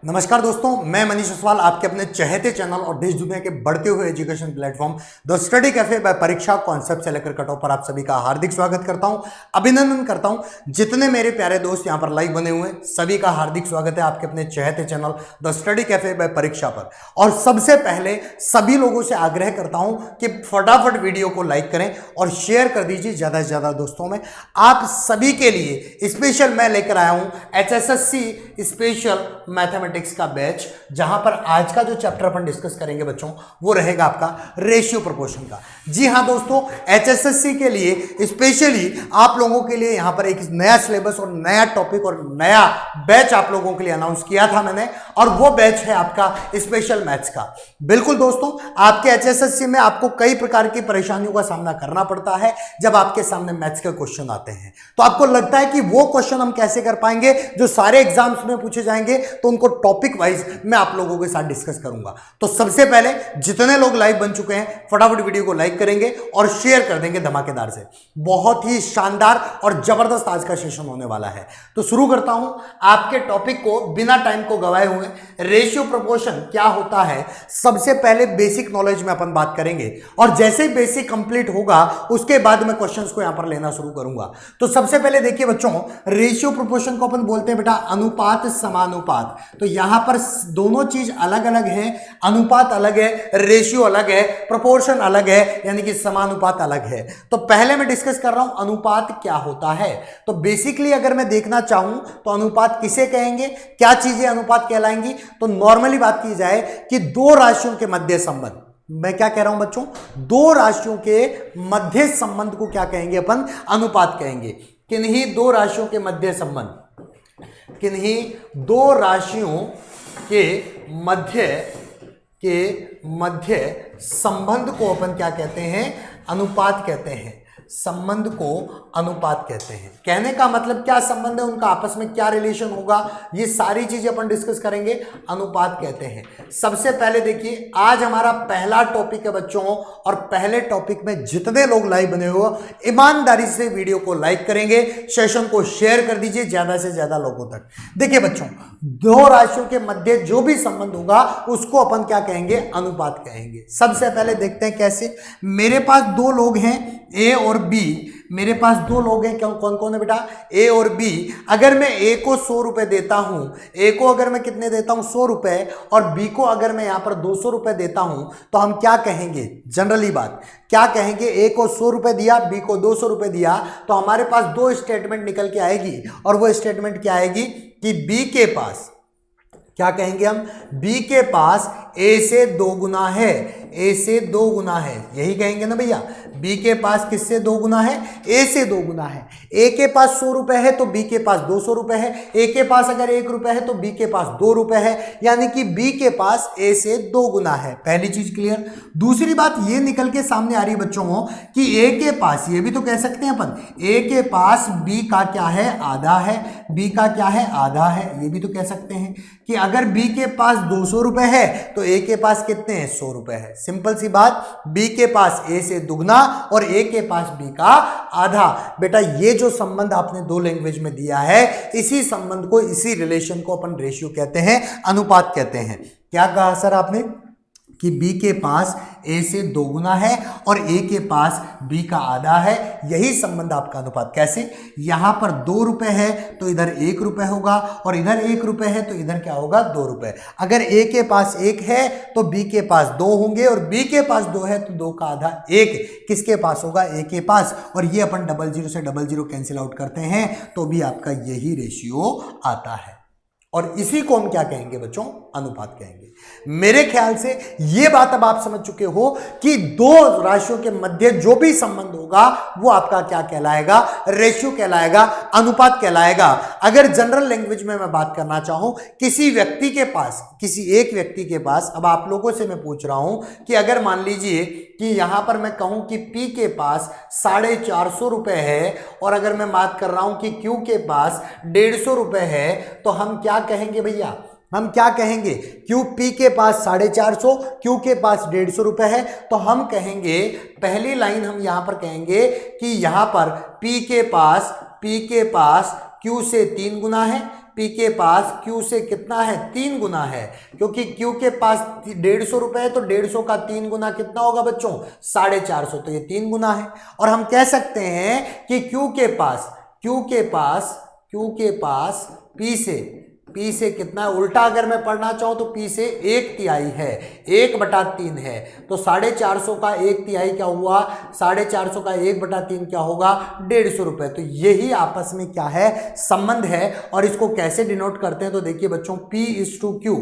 नमस्कार दोस्तों, मैं मनीष असवाल आपके अपने चहेते चैनल और देश दुनिया के बढ़ते हुए education platform the study cafe by Pariksha concept से लेकर कट ऑफ पर आप सभी का हार्दिक स्वागत करता हूं, अभिनंदन करता हूं। जितने मेरे प्यारे दोस्त यहां पर लाइव बने हुए हैं सभी का हार्दिक स्वागत है आपके अपने चहेते channel the study cafe by Pariksha पर। और सबसे पहले सभी लोगों से आग्रह करता हूं कि फटाफट वीडियो को लाइक करें और शेयर कर दीजिए ज्यादा से ज्यादा दोस्तों में। आप सभी के लिए स्पेशल मैं लेकर आया हूं HSSC स्पेशल मैथमेटिक्स का बैच, जहां पर आज का जो चैप्टर अपन डिस्कस करेंगे बच्चों वो रहेगा आपका रेशियो प्रोपोर्शन का। जी हां दोस्तों, HSSC के लिए स्पेशली आप लोगों के लिए यहां पर एक नया सिलेबस और नया टॉपिक और नया बैच आप लोगों के लिए अनाउंस किया था मैंने, और वो बैच है आपका स्पेशल मैथ्स का। बिल्कुल दोस्तों, आपके HSSC में आपको कई प्रकार की परेशानियों का सामना करना पड़ता है जब आपके सामने मैथ्स के क्वेश्चन आते हैं। तो आपको लगता है कि वो क्वेश्चन हम कैसे कर पाएंगे जो सारे एग्जाम्स में पूछे जाएंगे, तो उनको टॉपिक वाइज मैं आप लोगों के साथ डिस्कस करूंगा। तो सबसे पहले जितने लोग लाइव बन चुके हैं फटाफट वीडियो को लाइक करेंगे और शेयर कर देंगे धमाकेदार से। बहुत ही शानदार और जबरदस्त आज का सेशन होने वाला है। तो शुरू करता हूं आपके टॉपिक को बिना टाइम को गवाए हुए। रेशियो प्रोपोर्शन क्या होता है, सबसे पहले बेसिक नॉलेज में अपन बात करेंगे, और जैसे ही बेसिक कंप्लीट होगा उसके बाद मैं क्वेश्चंस को यहां पर लेना शुरू करूंगा। तो सबसे पहले देखिए बच्चों, रेशियो प्रोपोर्शन को अपन बोलते हैं बेटा अनुपात समानुपात। तो यहां पर दोनों चीज अलग अलग है, अनुपात अलग है, रेशियो अलग है, प्रोपोर्शन अलग है, यानी कि समानुपात अलग है। तो पहले मैं डिस्कस कर रहा हूं अनुपात क्या होता है। तो बेसिकली अगर मैं देखना चाहूं तो अनुपात किसे कहेंगे, क्या चीजें अनुपात कहलाएंगी। तो नॉर्मली बात की जाए कि दो राशियों के मध्य संबंध, मैं क्या कह रहा हूं बच्चों, दो राशियों के मध्य संबंध को क्या कहेंगे अपन, अनुपात कहेंगे। किन्हीं दो राशियों के मध्य संबंध, किन्हीं दो राशियों के मध्य संबंध को अपन क्या कहते हैं, अनुपात कहते हैं। संबंध को अनुपात कहते हैं। कहने का मतलब क्या संबंध है उनका, आपस में क्या रिलेशन होगा, ये सारी चीजें अपन डिस्कस करेंगे, अनुपात कहते हैं। सबसे पहले देखिए, आज हमारा पहला टॉपिक है बच्चों, और पहले टॉपिक में जितने लोग लाइव बने हो ईमानदारी से वीडियो को लाइक करेंगे, सेशन को शेयर कर दीजिए ज्यादा से ज्यादा लोगों तक। देखिए बच्चों, दो राशियों के मध्य जो भी संबंध होगा उसको अपन क्या कहेंगे, अनुपात कहेंगे। सबसे पहले देखते हैं कैसे। मेरे पास दो लोग हैं ए और बी, मेरे पास दो लोग हैं, कौन कौन है बेटा, ए और बी। अगर मैं ए को 100 रुपए देता हूं, ए को अगर मैं कितने देता हूं 100 रुपए, और बी को अगर मैं यहां पर 200 रुपए देता हूं, तो हम क्या कहेंगे, जनरली बात क्या कहेंगे, ए को 100 रुपए दिया, बी को 200 रुपए दिया, तो हमारे पास दो स्टेटमेंट निकल के आएगी, और वो स्टेटमेंट क्या आएगी कि बी के पास, क्या कहेंगे हम, बी के पास ए से दो गुना है, ए से दो गुना है, यही कहेंगे ना भैया। बी के पास किससे दो गुना है, ए से दो गुना है। ए के पास 100 रुपए है तो बी के पास 200 रुपए है, ए के पास अगर 1 रुपए है तो बी के पास 2 रुपए है, यानी कि बी के पास ए से दो गुना है। पहली चीज क्लियर। दूसरी बात ये निकल के सामने आ रही बच्चों कि ए के पास, ये भी तो कह सकते हैं अपन, ए के पास बी का क्या है, आधा है, बी का क्या है, आधा है। ये भी तो कह सकते हैं कि अगर बी के पास 200 रुपए है तो ए के पास कितने हैं, 100 रुपए है। सिंपल सी बात, बी के पास ए से दुगना और ए के पास बी का आधा। बेटा ये जो संबंध आपने दो लैंग्वेज में दिया है, इसी संबंध को, इसी रिलेशन को अपन रेशियो कहते हैं, अनुपात कहते हैं। क्या कहा सर आपने कि बी के पास ए से दो गुना है और ए के पास बी का आधा है, यही संबंध आपका अनुपात। कैसे, यहां पर 2 रुपए है तो इधर 1 रुपए होगा, और इधर 1 रुपए है तो इधर क्या होगा, 2 रुपए। अगर ए के पास 1 है तो बी के पास 2 होंगे, और बी के पास 2 है तो 2 का आधा 1 किसके पास होगा, ए के पास। और ये अपन 00 से 00 कैंसिल आउट करते हैं तो भी आपका यही रेशियो आता है, और इसी को हम क्या कहेंगे बच्चों, अनुपात कहेंगे। मेरे ख्याल से ये बात अब आप समझ चुके हो कि दो राशियों के मध्य जो भी संबंध होगा वो आपका क्या कहलाएगा, रेशियो कहलाएगा, अनुपात कहलाएगा। अगर जनरल लैंग्वेज में मैं बात करना चाहूं, किसी व्यक्ति के पास, किसी एक व्यक्ति के पास, अब आप लोगों से मैं पूछ रहा हूं कि अगर मान लीजिए कि यहां पर मैं कहूं कि पी के पास 450 रुपए है, और अगर मैं बात कर रहा हूं कि क्यू के पास 150 रुपए है, तो हम क्या कहेंगे भैया, हम क्या कहेंगे, क्यू पी के पास 450, क्यू के पास 150 रुपए है, तो हम कहेंगे, पहली लाइन हम यहां पर कहेंगे कि यहां पर पी के पास क्यू से 3 गुना है, P के पास Q से कितना है, 3 गुना है, क्योंकि Q के पास 150 रुपए है तो 150 का 3 गुना कितना होगा बच्चों, 450, तो ये 3 गुना है। और हम कह सकते हैं कि Q के पास P से कितना है, उल्टा अगर मैं पढ़ना चाहूं तो P से 1/3 है, 1/3 है, तो 450 का 1/3 क्या हुआ, 450 का 1/3 क्या होगा, 150 रुपए। तो यही आपस में क्या है, संबंध है। और इसको कैसे डिनोट करते हैं, तो देखिए बच्चों, P/Q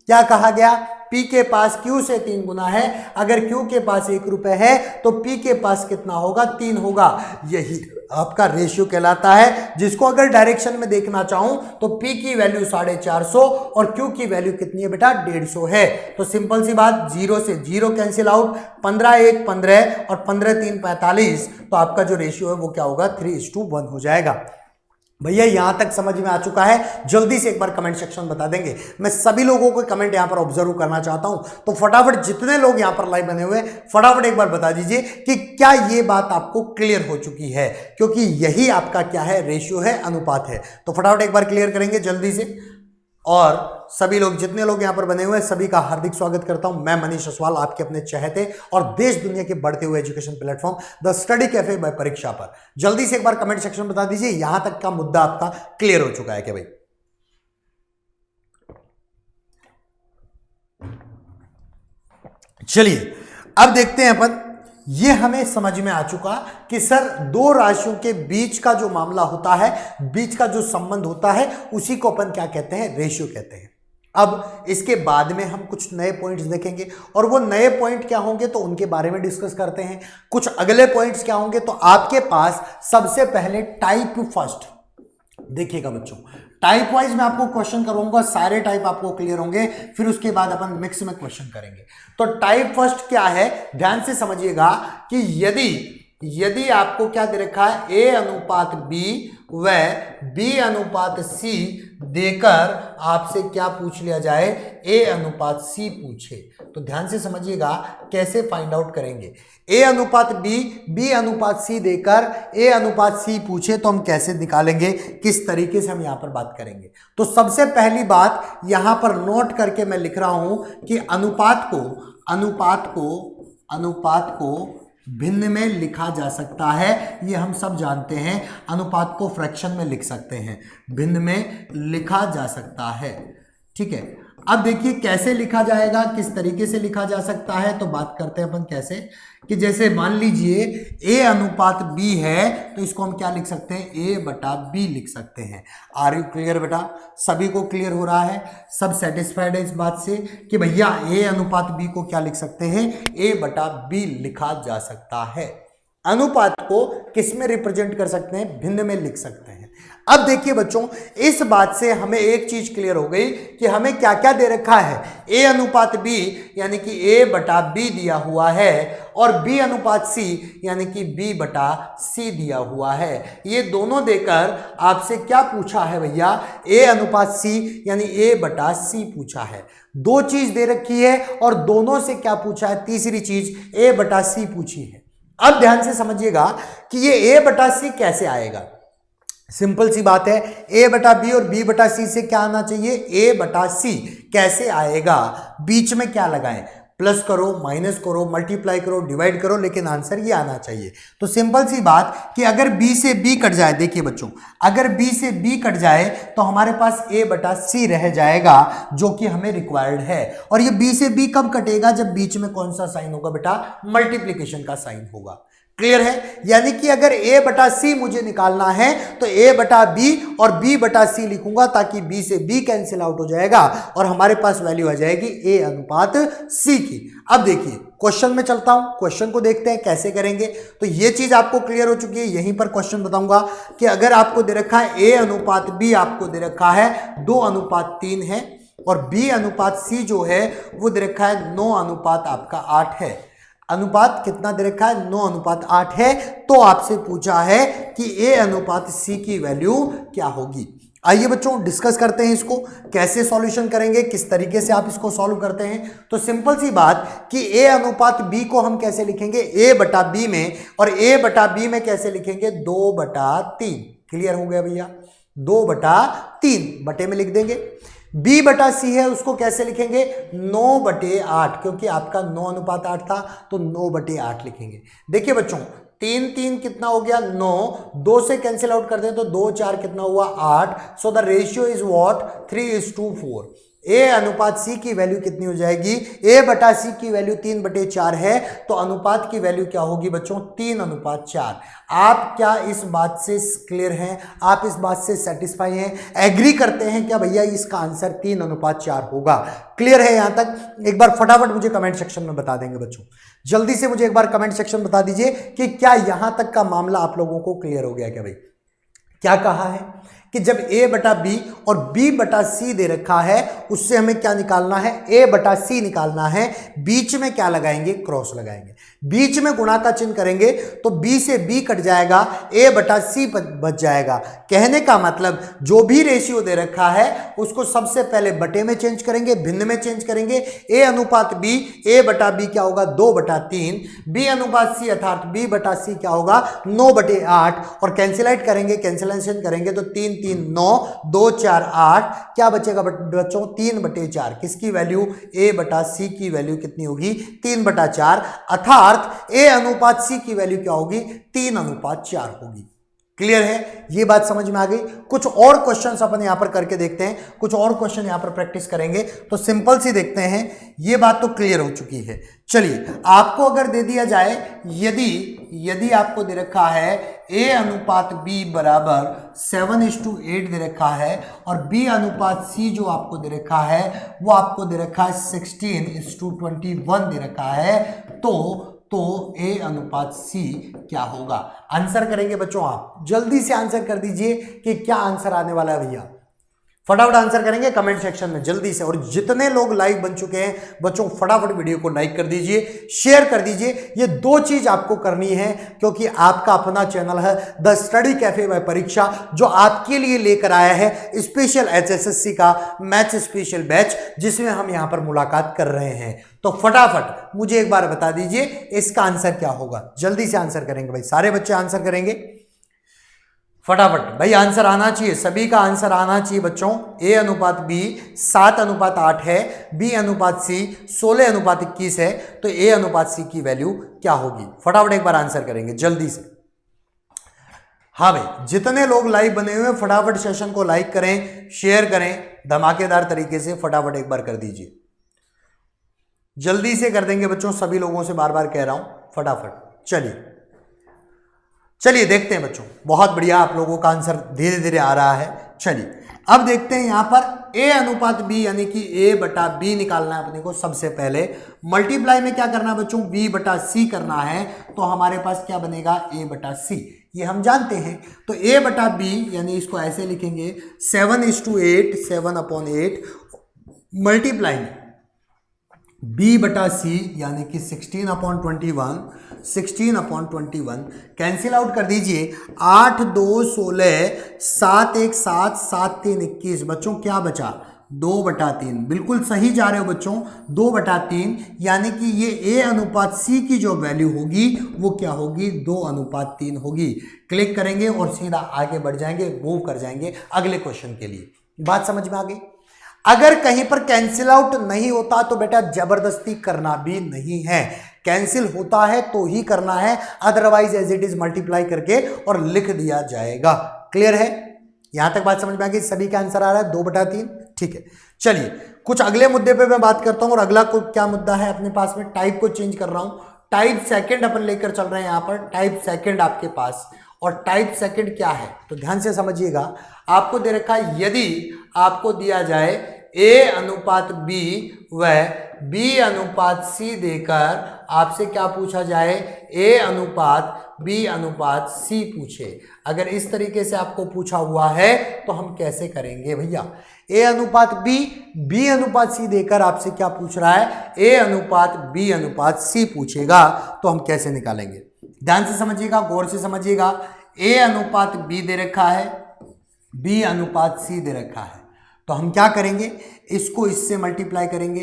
क्या कहा गया, P के पास Q से 3 गुना है, अगर Q के पास 1 रुपए है तो P के पास कितना होगा, 3 होगा। यही आपका रेशियो कहलाता है, जिसको अगर डायरेक्शन में देखना चाहूं तो P की वैल्यू 450 और Q की वैल्यू कितनी है बेटा, 150 है। तो सिंपल सी बात, 0 से 0 कैंसिल आउट, 15 1 15 और 15 3 45, तो आपका जो रेशियो है वो क्या होगा, 3:1 हो जाएगा। भैया यहां तक समझ में आ चुका है, जल्दी से एक बार कमेंट सेक्शन बता देंगे। मैं सभी लोगों को कमेंट यहां पर ऑब्जर्व करना चाहता हूं, तो फटाफट जितने लोग यहां पर लाइव बने हुए फटाफट एक बार बता दीजिए कि क्या ये बात आपको क्लियर हो चुकी है, क्योंकि यही आपका क्या है, रेशियो है, अनुपात है। तो फटाफट एक बार क्लियर करेंगे जल्दी से। और सभी लोग जितने लोग यहां पर बने हुए हैं सभी का हार्दिक स्वागत करता हूं। मैं मनीष असवाल, आपके अपने चहेते और देश दुनिया के बढ़ते हुए education platform the study cafe by Pariksha पर। जल्दी से एक बार कमेंट सेक्शन बता दीजिए यहां तक का मुद्दा आपका क्लियर हो चुका है क्या भाई। चलिए अब देखते हैं अपन, ये हमें समझ में आ चुका कि सर दो राशियों के बीच का जो मामला होता है, बीच का जो संबंध होता है, उसी को अपन क्या कहते हैं, रेशियो कहते हैं। अब इसके बाद में हम कुछ नए पॉइंट्स देखेंगे और वो नए पॉइंट क्या होंगे तो उनके बारे में डिस्कस करते हैं। कुछ अगले पॉइंट्स क्या होंगे, तो आपके पास सबसे पहले टाइप फर्स्ट देखिएगा बच्चों, टाइप वाइज मैं आपको क्वेश्चन करूंगा, सारे टाइप आपको क्लियर होंगे, फिर उसके बाद अपन मिक्स में क्वेश्चन करेंगे। तो टाइप फर्स्ट क्या है, ध्यान से समझिएगा कि यदि आपको क्या दे रखा है, A/B व B/C देकर आपसे क्या पूछ लिया जाए, A/C पूछे, तो ध्यान से समझिएगा कैसे फाइंड आउट करेंगे। A/B B/C देकर A/C पूछे तो हम कैसे निकालेंगे, किस तरीके से हम यहां पर बात करेंगे। तो सबसे पहली बात यहां पर नोट करके मैं लिख रहा हूं कि अनुपात को भिन्न में लिखा जा सकता है, ये हम सब जानते हैं। अनुपात को फ्रैक्शन में लिख सकते हैं, भिन्न में लिखा जा सकता है, ठीक है। अब देखिए कैसे लिखा जाएगा, किस तरीके से लिखा जा सकता है, तो बात करते हैं अपन कैसे, कि जैसे मान लीजिए A/B है तो इसको हम क्या लिख सकते हैं, A/B लिख सकते हैं। आर यू क्लियर बेटा, सभी को क्लियर हो रहा है, सब सेटिस्फाइड है इस बात से कि भैया A/B को क्या लिख सकते हैं, A/B लिखा जा सकता है। अनुपात को किस में रिप्रेजेंट कर सकते हैं, भिन्न में लिख सकते हैं। अब देखिए बच्चों, इस बात से हमें एक चीज क्लियर हो गई कि हमें क्या क्या दे रखा है, A/B यानी कि A/B दिया हुआ है और B/C यानी कि B/C दिया हुआ है। ये दोनों देकर आपसे क्या पूछा है भैया, A/C यानी A/C पूछा है। दो चीज दे रखी है और दोनों से क्या पूछा है, तीसरी चीज A/C पूछी है। अब ध्यान से समझिएगा कि ये A/C कैसे आएगा, सिंपल सी बात है, A/B और B/C से क्या आना चाहिए, A/C कैसे आएगा, बीच में क्या लगाएं, प्लस करो, माइनस करो, मल्टीप्लाई करो, डिवाइड करो, लेकिन आंसर ये आना चाहिए। तो सिंपल सी बात कि अगर B से B कट जाए, देखिए बच्चों अगर B से B कट जाए तो हमारे पास A/C रह जाएगा, जो कि हमें रिक्वायर्ड है। और ये B से B कब कटेगा, जब बीच में कौन सा साइन होगा बेटा, मल्टीप्लीकेशन का साइन होगा। क्लियर है, यानी कि अगर A/C मुझे निकालना है तो A/B और B/C लिखूंगा, ताकि B से B कैंसिल आउट हो जाएगा और हमारे पास वैल्यू आ जाएगी A/C की। अब देखिए क्वेश्चन में चलता हूं, क्वेश्चन को देखते हैं कैसे करेंगे। तो ये चीज आपको क्लियर हो चुकी है, यहीं पर क्वेश्चन बताऊंगा कि अगर आपको दे रखा है A/B आपको दे रखा है 2:3 है और B/C जो है वो दे रखा है 9:8 है। अनुपात कितना दे रखा है, 9:8 है। तो आपसे पूछा है कि A/C की वैल्यू क्या होगी। आइए बच्चों डिस्कस करते हैं इसको, कैसे सॉल्यूशन करेंगे, किस तरीके से आप इसको सॉल्व करते हैं। तो सिंपल सी बात कि A/B को हम कैसे लिखेंगे, A/B में, और A/B में कैसे लिखेंगे, 2/3। क्लियर हो गया भैया, 2/3 बटे में लिख देंगे। b बटा सी है उसको कैसे लिखेंगे 9/8, क्योंकि आपका 9:8 था तो 9/8 लिखेंगे। देखिए बच्चों 3 कितना हो गया 9, 2 से कैंसिल आउट कर दें तो 2 4 कितना हुआ 8। So the ratio is what 3:4। ए अनुपात सी की वैल्यू कितनी हो जाएगी, ए बटा सी की वैल्यू 3/4 है तो अनुपात की वैल्यू क्या होगी बच्चों 3:4। आप क्या इस बात से क्लियर हैं, आप इस बात से सेटिस्फाई हैं, एग्री करते हैं क्या भैया इसका आंसर 3:4 होगा? क्लियर है यहां तक? एक बार फटाफट मुझे कमेंट सेक्शन में बता देंगे बच्चों, जल्दी से मुझे एक बार कमेंट सेक्शन में बता दीजिए कि क्या यहां तक का मामला आप लोगों को क्लियर हो गया क्या भाई? क्या कहा है कि जब a बटा बी और b बटा सी दे रखा है उससे हमें क्या निकालना है, a बटा सी निकालना है। बीच में क्या लगाएंगे, क्रॉस लगाएंगे। बीच में गुणा का चिन्ह करेंगे तो b से b कट जाएगा, a बटा सी बच जाएगा। कहने का मतलब जो भी रेशियो दे रखा है उसको सबसे पहले बटे में चेंज करेंगे, भिन्न में चेंज करेंगे। a अनुपात b, a बटा b क्या होगा 2/3, b अनुपात c अर्थात b बटा c क्या होगा 9/8 और कैंसिलेट करेंगे, कैंसिलेशन करेंगे तो 3 3 9, 2 4 8, क्या बचेगा बच्चों 3/4। किसकी वैल्यू, a बटा सी की वैल्यू कितनी होगी 3/4, अर्थात a अनुपात c की वैल्यू क्या होगी 3:4 होगी। क्लियर है, ये बात समझ में आ गई? कुछ और क्वेश्चंस अपन यहां पर करके देखते हैं, कुछ और क्वेश्चन यहां पर प्रैक्टिस करेंगे तो सिंपल सी देखते हैं। ये बात तो क्लियर हो चुकी है। चलिए आपको अगर दे दिया जाए, यदि आपको दे रखा है a अनुपात b बराबर 7:8 दे रखा है और b अनुपात c जो आपको दे रखा है वो आपको दे रखा है 16:21 दे रखा है, तो a अनुपात c क्या होगा? आंसर करेंगे बच्चों, आप जल्दी से आंसर कर दीजिए कि क्या आंसर आने वाला है भैया। फटाफट आंसर करेंगे कमेंट सेक्शन में जल्दी से। और जितने लोग लाइव बन चुके हैं बच्चों फटाफट वीडियो को लाइक कर दीजिए, शेयर कर दीजिए। ये 2 चीज आपको करनी है क्योंकि आपका अपना चैनल है द स्टडी कैफे बाय परीक्षा, जो आपके लिए लेकर आया है स्पेशल HSSC का मैथ्स स्पेशल बैच, जिसमें हम यहां पर मुलाकात कर रहे हैं। तो फटाफट मुझे एक बार बता दीजिए इसका आंसर क्या होगा। जल्दी से आंसर करेंगे भाई, सारे बच्चे आंसर करेंगे फटाफट भाई। आंसर आना चाहिए, सभी का आंसर आना चाहिए बच्चों। a अनुपात b 7:8 है, b अनुपात c 16:21 है, तो a अनुपात c की वैल्यू क्या होगी? फटाफट एक बार आंसर करेंगे जल्दी से। हाँ भाई, जितने लोग लाइव बने हुए हैं फटाफट सेशन को लाइक करें, शेयर करें, धमाकेदार तरीके से फटाफट एक बार कर दीजिए। जल्दी से कर देंगे बच्चों, सभी लोगों से बार बार कह रहा हूं फटाफट। चलिए देखते हैं बच्चों, बहुत बढ़िया, आप लोगों का आंसर धीरे धीरे आ रहा है। चलिए अब देखते हैं यहां पर a अनुपात b यानी कि a बटा b निकालना है अपने को। सबसे पहले मल्टीप्लाई में क्या करना है बच्चों, b बटा c करना है, तो हमारे पास क्या बनेगा a बटा c, ये हम जानते हैं। तो a बटा b यानी इसको ऐसे लिखेंगे 7:8, 7/8 मल्टीप्लाई में b बटा c यानी कि 16/21, 16/21 कैंसिल आउट कर दीजिए। 8 2 16, 7 1 7, 7 3 21, बच्चों क्या बचा 2/3। बिल्कुल सही जा रहे हो बच्चों, 2/3 यानी कि ये a अनुपात c की जो वैल्यू होगी वो क्या होगी 2:3 होगी। क्लिक करेंगे और सीधा आगे बढ़ जाएंगे, मूव कर जाएंगे अगले क्वेश्चन के लिए। बात समझ में आ गई? अगर कहीं पर कैंसिल आउट नहीं होता तो बेटा जबरदस्ती करना भी नहीं है, कैंसिल होता है तो ही करना है, otherwise as it is multiply करके और लिख दिया जाएगा। क्लियर है? यहां तक बात समझ में आ गई? सभी का आंसर आ रहा है 2/3। ठीक है, चलिए कुछ अगले मुद्दे पे मैं बात करता हूं। और अगला क्या मुद्दा है अपने पास में, टाइप को चेंज कर रहा हूं। टाइप सेकंड अपन लेकर चल रहे हैं यहां पर, टाइप सेकंड आपके पास। और टाइप सेकंड क्या है तो ध्यान से समझिएगा। आपको दे रखा है, यदि आपको दिया जाए a अनुपात b व b अनुपात c देकर आपसे क्या पूछा जाए, a अनुपात b अनुपात c पूछे। अगर इस तरीके से आपको पूछा हुआ है तो हम कैसे करेंगे भैया? a अनुपात b, b अनुपात c देकर आपसे क्या पूछ रहा है, a अनुपात b अनुपात c पूछेगा, तो हम कैसे निकालेंगे? ध्यान से समझिएगा, गौर से समझिएगा। a अनुपात b दे रखा है, b अनुपात c दे रखा है, तो हम क्या करेंगे, इसको इससे मल्टीप्लाई करेंगे,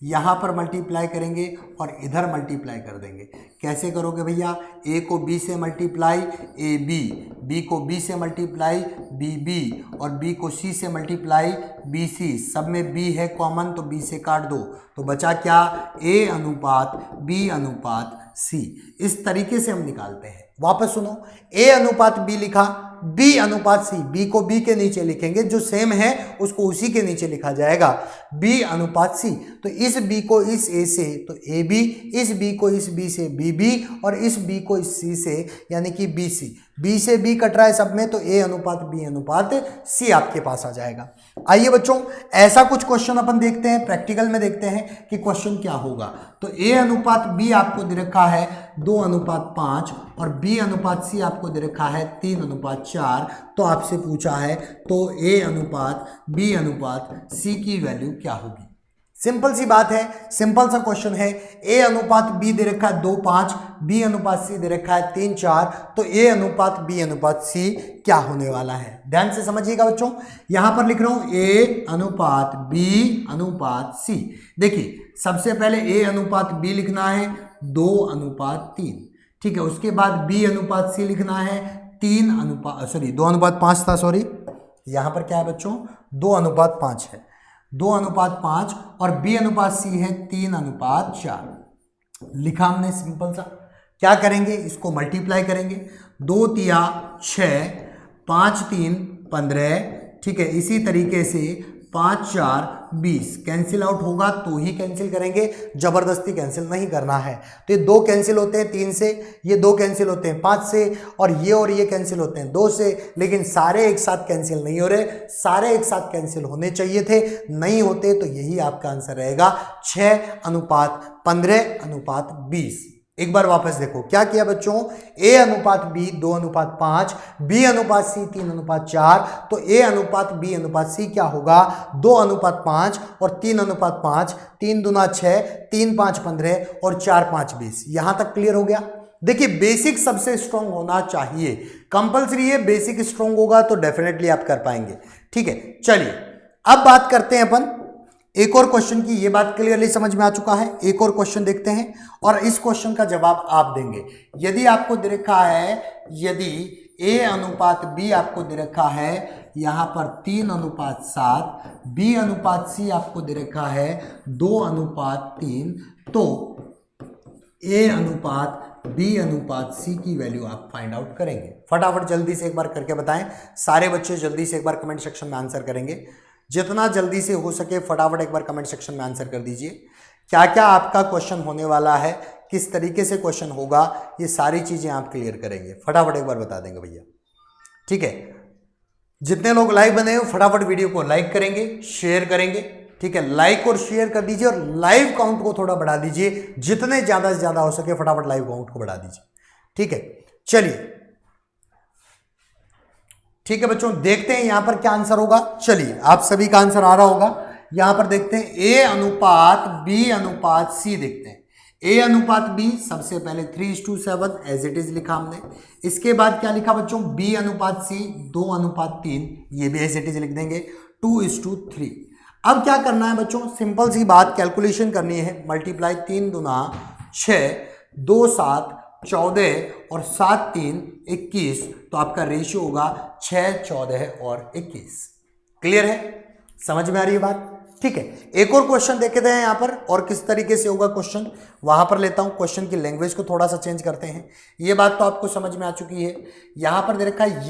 यहाँ पर मल्टीप्लाई करेंगे और इधर मल्टीप्लाई कर देंगे। कैसे करोगे भैया? ए को बी से मल्टीप्लाई ए बी, बी को बी से मल्टीप्लाई बी बी, और बी को सी से मल्टीप्लाई बी सी। सब में बी है कॉमन तो बी से काट दो, तो बचा क्या? ए अनुपात बी अनुपात सी। इस तरीके से हम निकालते हैं। वापस सुनो, ए अनुपात बी लिखा, बी अनुपात सी, बी को बी के नीचे लिखेंगे, जो सेम है उसको उसी के नीचे लिखा जाएगा, बी अनुपात सी। तो इस बी को इस ए से तो ए बी, इस बी को इस बी से बी बी, और इस बी को इस सी से यानी कि बी सी। बी से बी कट रहा है सब में, तो ए अनुपात बी अनुपात सी आपके पास आ जाएगा। आइए बच्चों, ऐसा कुछ क्वेश्चन अपन देखते हैं, प्रैक्टिकल में देखते हैं कि क्वेश्चन क्या होगा। तो ए अनुपात बी आपको दे रखा है 2:5, और बी अनुपात सी आपको दे रखा है 3:4। तो आपसे पूछा है तो ए अनुपात बी अनुपात सी की वैल्यू क्या होगी? सिंपल सी बात है, सिंपल सा क्वेश्चन है। ए अनुपात बी दे रखा है 2:5, बी अनुपात सी दे रखा है 3:4, तो ए अनुपात बी अनुपात सी क्या होने वाला है? ध्यान से समझिएगा बच्चों, यहां पर लिख रहा हूं ए अनुपात बी अनुपात सी। देखिए सबसे पहले ए अनुपात बी लिखना है 2:3, ठीक है। उसके बाद बी अनुपात सी लिखना है 2:5 था, सॉरी यहां पर क्या है बच्चों? 2:5 है, 2:5, और बी अनुपात सी है 3:4 लिखा हमने। सिंपल सा क्या करेंगे? इसको मल्टीप्लाई करेंगे, 2 तिया 6, 5 3 15, ठीक है। इसी तरीके से 5 4 20, कैंसिल आउट होगा तो ही कैंसिल करेंगे, जबरदस्ती कैंसिल नहीं करना है। तो ये 2 कैंसिल होते हैं 3 से, ये 2 कैंसिल होते हैं 5 से, और ये कैंसिल होते हैं 2 से। लेकिन सारे एक साथ कैंसिल नहीं हो रहे, सारे एक साथ कैंसिल होने चाहिए थे, नहीं होते, तो यही आपका आंसर रहेगा 6:15:20। एक बार वापस देखो क्या किया बच्चों? ए अनुपात बी 2:5, बी अनुपात सी 3:4, तो ए अनुपात बी अनुपात सी क्या होगा? 2:5 और 3:5, 3 दूना 6, 3 5 15, और 4 5 20। यहां तक क्लियर हो गया? देखिए बेसिक सबसे स्ट्रांग होना चाहिए, कंपलसरी है, बेसिक स्ट्रांग होगा तो डेफिनेटली आप कर पाएंगे, ठीक है। चलिए अब बात करते हैं अपन एक और क्वेश्चन की। ये बात क्लियरली समझ में आ चुका है। एक और क्वेश्चन देखते हैं और इस क्वेश्चन का जवाब आप देंगे। यदि आपको दे रखा है, यदि ए अनुपात बी आपको दे रखा है यहां पर 3:7, बी अनुपात सी आपको दे रखा है 2:3, तो ए अनुपात बी अनुपात सी की वैल्यू आप फाइंड आउट करेंगे। फटाफट जल्दी से एक बार करके बताएं। सारे बच्चे जल्दी से एक बार कमेंट सेक्शन में आंसर करेंगे, जितना जल्दी से हो सके फटाफट एक बार कमेंट सेक्शन में आंसर कर दीजिए। क्या क्या आपका क्वेश्चन होने वाला है, किस तरीके से क्वेश्चन होगा, ये सारी चीजें आप क्लियर करेंगे। फटाफट एक बार बता देंगे भैया, ठीक है। जितने लोग लाइव बने हो फटाफट वीडियो को लाइक करेंगे, शेयर करेंगे, ठीक है। लाइक और शेयर कर दीजिए, और लाइव काउंट को थोड़ा बढ़ा दीजिए, जितने ज्यादा से ज्यादा हो सके फटाफट लाइव काउंट को बढ़ा दीजिए, ठीक है। चलिए ठीक है बच्चों, देखते हैं यहां पर क्या आंसर होगा। चलिए आप सभी का आंसर आ रहा होगा। यहां पर देखते हैं ए अनुपात बी अनुपात सी देखते हैं। ए अनुपात बी सबसे पहले 3:7 एज इट इज लिखा हमने। इसके बाद क्या लिखा बच्चों? बी अनुपात सी 2:3, ये भी एज इट इज लिख देंगे 2:3। अब क्या करना है बच्चों? सिंपल सी बात, कैलकुलेशन करनी है। मल्टीप्लाई 3 दूना 6, 2 7 14, और 7 3 21, तो आपका रेशियो होगा 6 14 और 21। क्लियर है? समझ में आ रही है बात? ठीक है। एक और क्वेश्चन देखते हैं यहां पर, और किस तरीके से होगा क्वेश्चन वहां पर लेता हूं। क्वेश्चन की लैंग्वेज को थोड़ा सा चेंज करते हैं। ये बात तो आपको समझ में आ चुकी है। यहां पर दे रखा है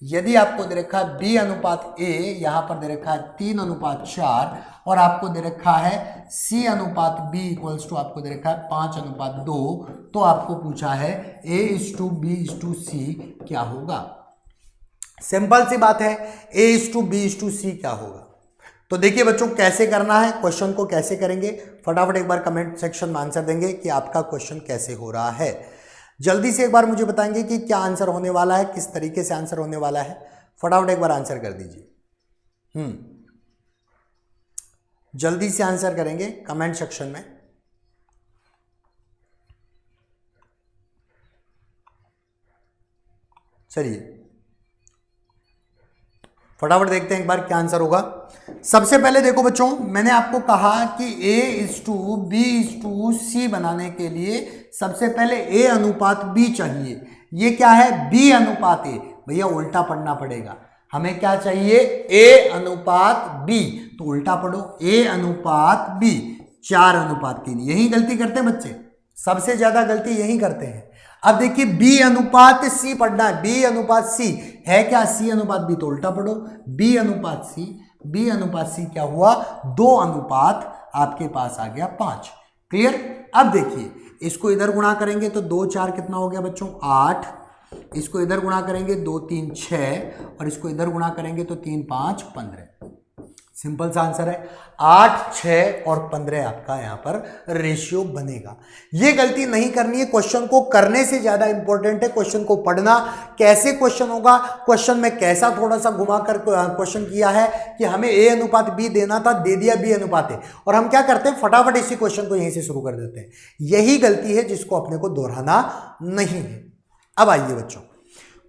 यदि आपको दे रखा है बी अनुपात ए, यहां पर दे रखा है 3:4, और आपको दे रखा है सी अनुपात बी इक्वल्स टू आपको दे रखा है 5:2, तो आपको पूछा है A:B:C क्या होगा। सिंपल सी बात है, A:B:C क्या होगा। तो देखिए बच्चों कैसे करना है, क्वेश्चन को कैसे करेंगे, फटाफट एक बार कमेंट सेक्शन में आंसर देंगे कि आपका क्वेश्चन कैसे हो रहा है। जल्दी से एक बार मुझे बताएंगे कि क्या आंसर होने वाला है, किस तरीके से आंसर होने वाला है। फटाफट एक बार आंसर कर दीजिए। जल्दी से आंसर करेंगे कमेंट सेक्शन में। चलिए फटाफट देखते हैं एक बार क्या आंसर होगा। सबसे पहले देखो बच्चों, मैंने आपको कहा कि A:B:C बनाने के लिए सबसे पहले A अनुपात B चाहिए। ये क्या है? B अनुपात A। भैया उल्टा पढ़ना पड़ेगा, हमें क्या चाहिए? A अनुपात B। तो उल्टा पढ़ो, A अनुपात B 4:3। यही गलती करते हैं बच्चे, सबसे ज्यादा गलती यही करते हैं। अब देखिए B अनुपात C पढ़ना है, B अनुपात C है क्या? C अनुपात B। तो उल्टा पढ़ो, B अनुपात C। B अनुपात C क्या हुआ? 2 अनुपात आपके पास आ गया 5। क्लियर? अब देखिए इसको इधर गुणा करेंगे तो 2 4 कितना हो गया बच्चों? 8। इसको इधर गुणा करेंगे 2 3 6 और इसको इधर गुणा करेंगे तो 3 5 15। सिंपल सा आंसर है 8 6 और 15 आपका यहां पर रेशियो बनेगा। ये गलती नहीं करनी है, क्वेश्चन को करने से ज्यादा इंपॉर्टेंट है क्वेश्चन को पढ़ना। कैसे क्वेश्चन होगा, क्वेश्चन में कैसा थोड़ा सा घुमा कर क्वेश्चन किया है कि हमें A अनुपात B देना था, दे दिया B अनुपात A, और हम क्या करते हैं? फटाफट इसी क्वेश्चन को यहीं से शुरू कर देते हैं। यही गलती है जिसको अपने को दोहराना नहीं है। अब आइए बच्चों,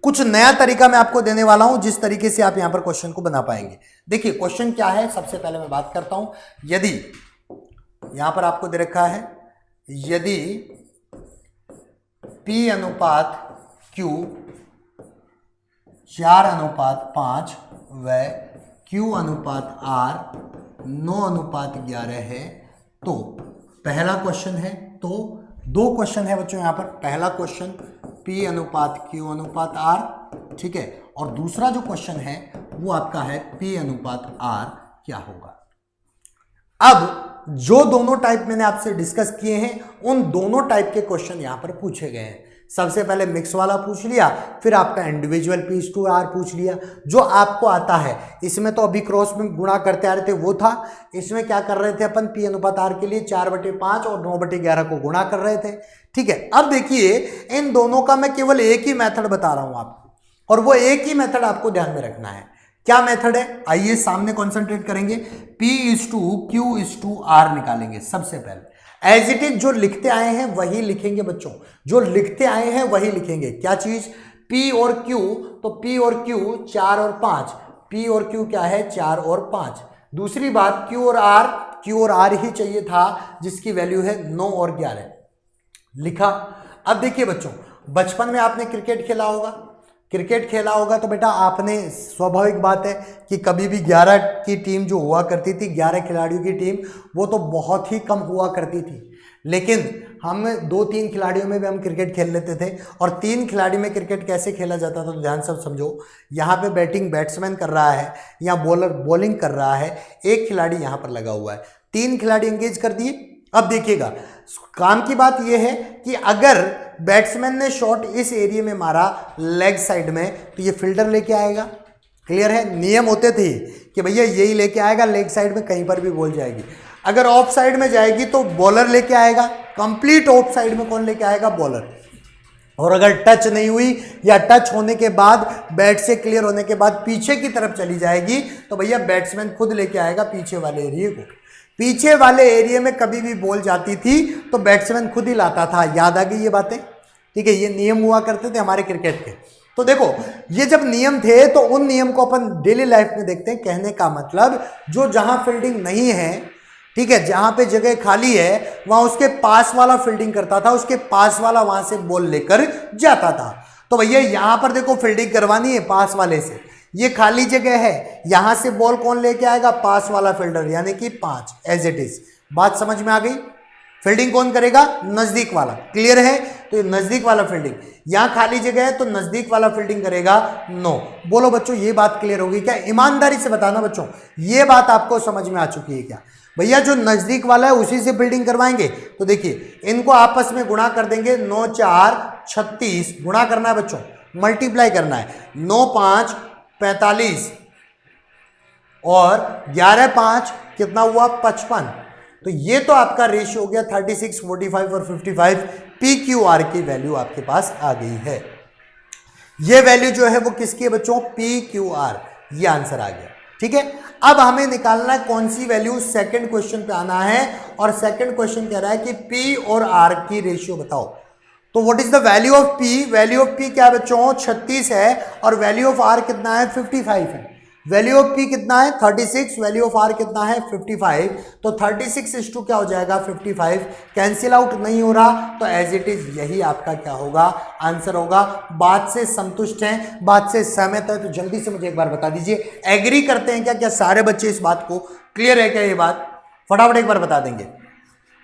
कुछ नया तरीका मैं आपको देने वाला हूं जिस तरीके से आप यहां पर क्वेश्चन को बना पाएंगे। देखिए क्वेश्चन क्या है, सबसे पहले मैं बात करता हूं। यदि यहां पर आपको दे रखा है, यदि P अनुपात Q 4:5 व Q अनुपात R 9:11 है, तो पहला क्वेश्चन है, तो 2 क्वेश्चन है बच्चों यहां पर। पहला क्वेश्चन P अनुपात Q अनुपात R, ठीक है, और दूसरा जो क्वेश्चन है वो आपका है P अनुपात R क्या होगा। अब जो दोनों टाइप मैंने आपसे डिस्कस किए हैं, उन दोनों टाइप के क्वेश्चन यहां पर पूछे गए हैं। सबसे पहले मिक्स वाला पूछ लिया, फिर आपका इंडिविजुअल P/R पूछ लिया, जो आपको आता है। इसमें तो अभी क्रॉस में गुणा करते आ रहे थे वो था, इसमें क्या कर रहे थे अपन? P अनुपात R के लिए 4/5 और 9/11 को गुणा कर रहे थे, ठीक है। अब देखिए इन दोनों का मैं केवल एक ही मेथड बता रहा हूं आपको, और वो एक ही मेथड आपको ध्यान में रखना है। क्या मेथड है? आइए सामने कॉन्सेंट्रेट करेंगे। P/Q/R निकालेंगे सबसे पहले। एज इट इज जो लिखते आए हैं वही लिखेंगे बच्चों, जो लिखते आए हैं वही लिखेंगे। क्या चीज? P और Q, तो P और Q 4 और 5, P और Q क्या है? 4 और 5। दूसरी बात Q और R ही चाहिए था, जिसकी वैल्यू है 9 और 11, लिखा। अब देखिए बच्चों, बचपन में आपने क्रिकेट खेला होगा, तो बेटा आपने, स्वाभाविक बात है कि कभी भी 11 की टीम जो हुआ करती थी, 11 खिलाड़ियों की टीम, वो तो बहुत ही कम हुआ करती थी। लेकिन हम 2-3 खिलाड़ियों में भी हम क्रिकेट खेल लेते थे। और 3 खिलाड़ी में क्रिकेट कैसे खेला जाता था, तो ध्यान से समझो। यहाँ पे बैटिंग बैट्समैन कर रहा है, या बॉलर बॉलिंग कर रहा है, एक खिलाड़ी यहाँ पर लगा हुआ है, 3 खिलाड़ी एंगेज कर दिए। अब देखिएगा काम की बात यह है कि अगर बैट्समैन ने शॉट इस एरिया में मारा लेग साइड में, तो ये फील्डर लेके आएगा। क्लियर है? नियम होते थे कि भैया यही लेके आएगा, लेग साइड में कहीं पर भी बॉल जाएगी। अगर ऑफ साइड में जाएगी तो बॉलर लेके आएगा। कंप्लीट ऑफ साइड में कौन लेके आएगा? बॉलर। और अगर टच नहीं हुई या टच होने के बाद, बैट से क्लियर होने के बाद पीछे की तरफ चली जाएगी, तो भैया बैट्समैन खुद लेके आएगा पीछे वाले एरिया को। पीछे वाले एरिया में कभी भी बॉल जाती थी तो बैट्समैन खुद ही लाता था। याद आ गई ये बातें? ठीक है, ये नियम हुआ करते थे हमारे क्रिकेट के। तो देखो ये जब नियम थे तो उन नियम को अपन डेली लाइफ में देखते हैं। कहने का मतलब, जो जहां फील्डिंग नहीं है, ठीक है, जहां पे जगह खाली है, वहां उसके पास वाला फील्डिंग करता था, उसके पास वाला वहां से बॉल लेकर जाता था। तो भैया यहां पर देखो फील्डिंग करवानी है पास वाले से, ये खाली जगह है, यहां से बॉल कौन लेके आएगा? पास वाला फील्डर, यानी कि 5। As it is. बात समझ में आ गई? फील्डिंग कौन करेगा? नजदीक वाला। क्लियर है? तो ये नजदीक वाला फील्डिंग, यहां खाली जगह है तो नजदीक वाला फील्डिंग करेगा 9। बोलो बच्चों, ये बात क्लियर होगी क्या? ईमानदारी से बताना बच्चों, ये बात आपको समझ में आ चुकी है क्या? भैया जो नजदीक वाला है उसी से फील्डिंग करवाएंगे। तो देखिए इनको आपस में गुणा कर देंगे, 9 4 36, गुणा करना है बच्चों, मल्टीप्लाई करना है। 9 5 45 और 11 5 कितना हुआ? 55। तो ये तो आपका रेशियो हो गया 36, 45 और 55। PQR की वैल्यू आपके पास आ गई है। ये वैल्यू जो है वो किसकी है बच्चों? PQR। ये आंसर आ गया। ठीक है, अब हमें निकालना है कौन सी वैल्यू? सेकंड क्वेश्चन पे आना है, और सेकंड क्वेश्चन कह रहा है कि P और R की रेशियो बताओ। तो what is the value of P? Value of P क्या है बच्चों? 36 है, और वैल्यू ऑफ R कितना है? 55 है। वैल्यू ऑफ पी कितना है 36, वैल्यू ऑफ आर कितना है 55, तो 36 क्या हो जाएगा 55, कैंसिल आउट नहीं हो रहा, तो एज इट इज यही आपका क्या होगा आंसर होगा। बात से संतुष्ट हैं, बात से सहमत है, तो जल्दी से मुझे एक बार बता दीजिए एग्री करते हैं क्या? क्या सारे बच्चे इस बात को क्लियर है क्या? ये बात फटाफट एक बार बता देंगे।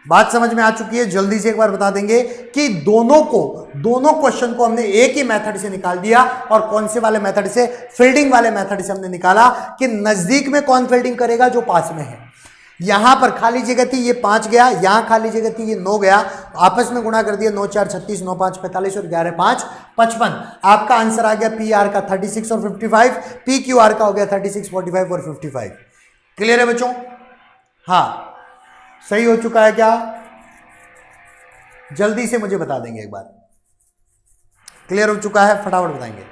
बात समझ में आ चुकी है? जल्दी से एक बार बता देंगे कि दोनों क्वेश्चन को हमने एक ही मेथड से निकाल दिया, और कौन से वाले मेथड से? फील्डिंग वाले मेथड से हमने निकाला कि नजदीक में कौन फील्डिंग करेगा, जो पास में है। यहां पर खाली जगह थी, ये 5 गया, यहां खाली जगह थी, ये 9 गया, आपस में गुणा कर दिया, 9 4 36, 9 5 45 और 11 5 55। आपका आंसर आ गया पी आर का 36 और 55, पी क्यू आर का हो गया 36 45 और 55। क्लियर है बच्चों? हाँ, सही हो चुका है क्या? जल्दी से मुझे बता देंगे एक बार। क्लियर हो चुका है? फटाफट बताएंगे।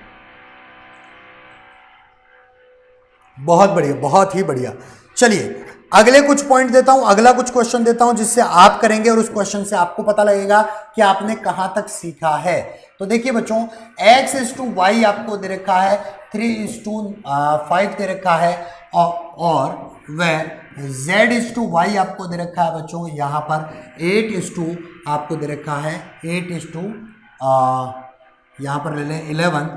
बहुत बढ़िया, बहुत ही बढ़िया। चलिए अगले कुछ पॉइंट देता हूं, अगला कुछ क्वेश्चन देता हूं जिससे आप करेंगे और उस क्वेश्चन से आपको पता लगेगा कि आपने कहां तक सीखा है। तो देखिए बच्चों, x/y आपको दे रखा है 3:5 दे रखा है, और वह z/y आपको दे रखा है बच्चों यहां पर 8 आपको दे रखा है 8 यहां पर ले लें 11।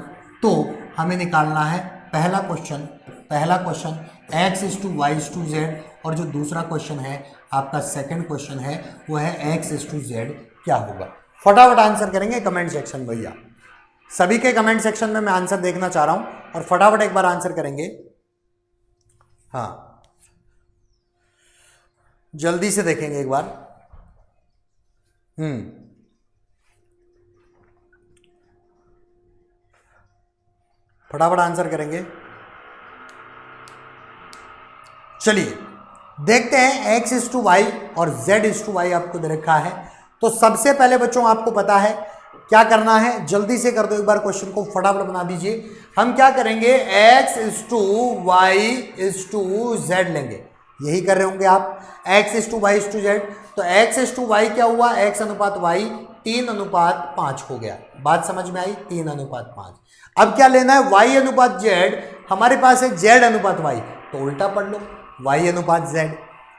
तो हमें निकालना है पहला क्वेश्चन x/y/z, और जो दूसरा क्वेश्चन है आपका सेकंड क्वेश्चन है वो है x/z क्या होगा। फटाफट आंसर करेंगे कमेंट सेक्शन भैया, सभी के कमेंट सेक्शन में मैं आंसर देखना चाह रहा हूं, और फटाफट एक बार आंसर करेंगे। हाँ, जल्दी से देखेंगे एक बार। फटाफट आंसर करेंगे। चलिए देखते हैं x/y और z/y आपको दे रखा है। तो सबसे पहले बच्चों आपको पता है क्या करना है, जल्दी से कर दो एक बार, क्वेश्चन को फटाफट बना दीजिए। हम क्या करेंगे, x/y/z लेंगे, यही कर रहे होंगे आप, x/y/z। तो x/y क्या हुआ, x/y 3:5 हो गया। बात समझ में आई? 3:5। अब क्या लेना है, y/z, हमारे पास है z/y, तो उल्टा पढ़ लो, y/z।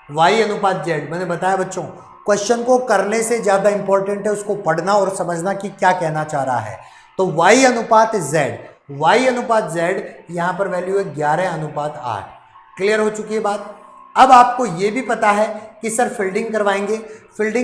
y/z मैंने बताया बच्चों, क्वेश्चन को करने से ज्यादा इंपॉर्टेंट है उसको पढ़ना और समझना कि क्या कहना चाह रहा है। तो y/z, y/z यहां पर वैल्यू है 11:8। क्लियर हो चुकी है बात? अब आपको यह भी पता है कि सर फील्डिंग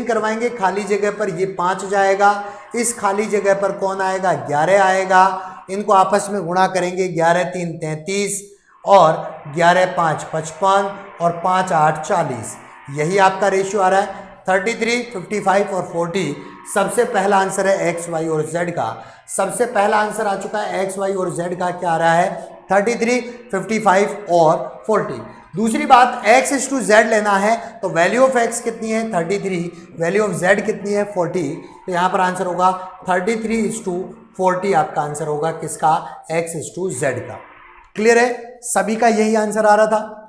करवाएंगे, खाली जगह पर ये 5 जाएगा, इस खाली जगह पर कौन आएगा, 11 आएगा, इनको आपस में गुणा करेंगे, 11 3 33 और 11 5 55 और 5 8 40, यही आपका रेशियो आ रहा है 33, 55 और 40। सबसे पहला आंसर है एक्स वाई और जेड का, सबसे पहला आंसर आ चुका है एक्स वाई और जेड का, क्या आ रहा है 33, 55 और 40। दूसरी बात, x/z लेना है तो वैल्यू ऑफ x कितनी है 33, वैल्यू ऑफ z कितनी है 40, तो यहाँ पर आंसर होगा 33:40 आपका आंसर होगा किसका, x/z का। क्लियर है? सभी का यही आंसर आ रहा था?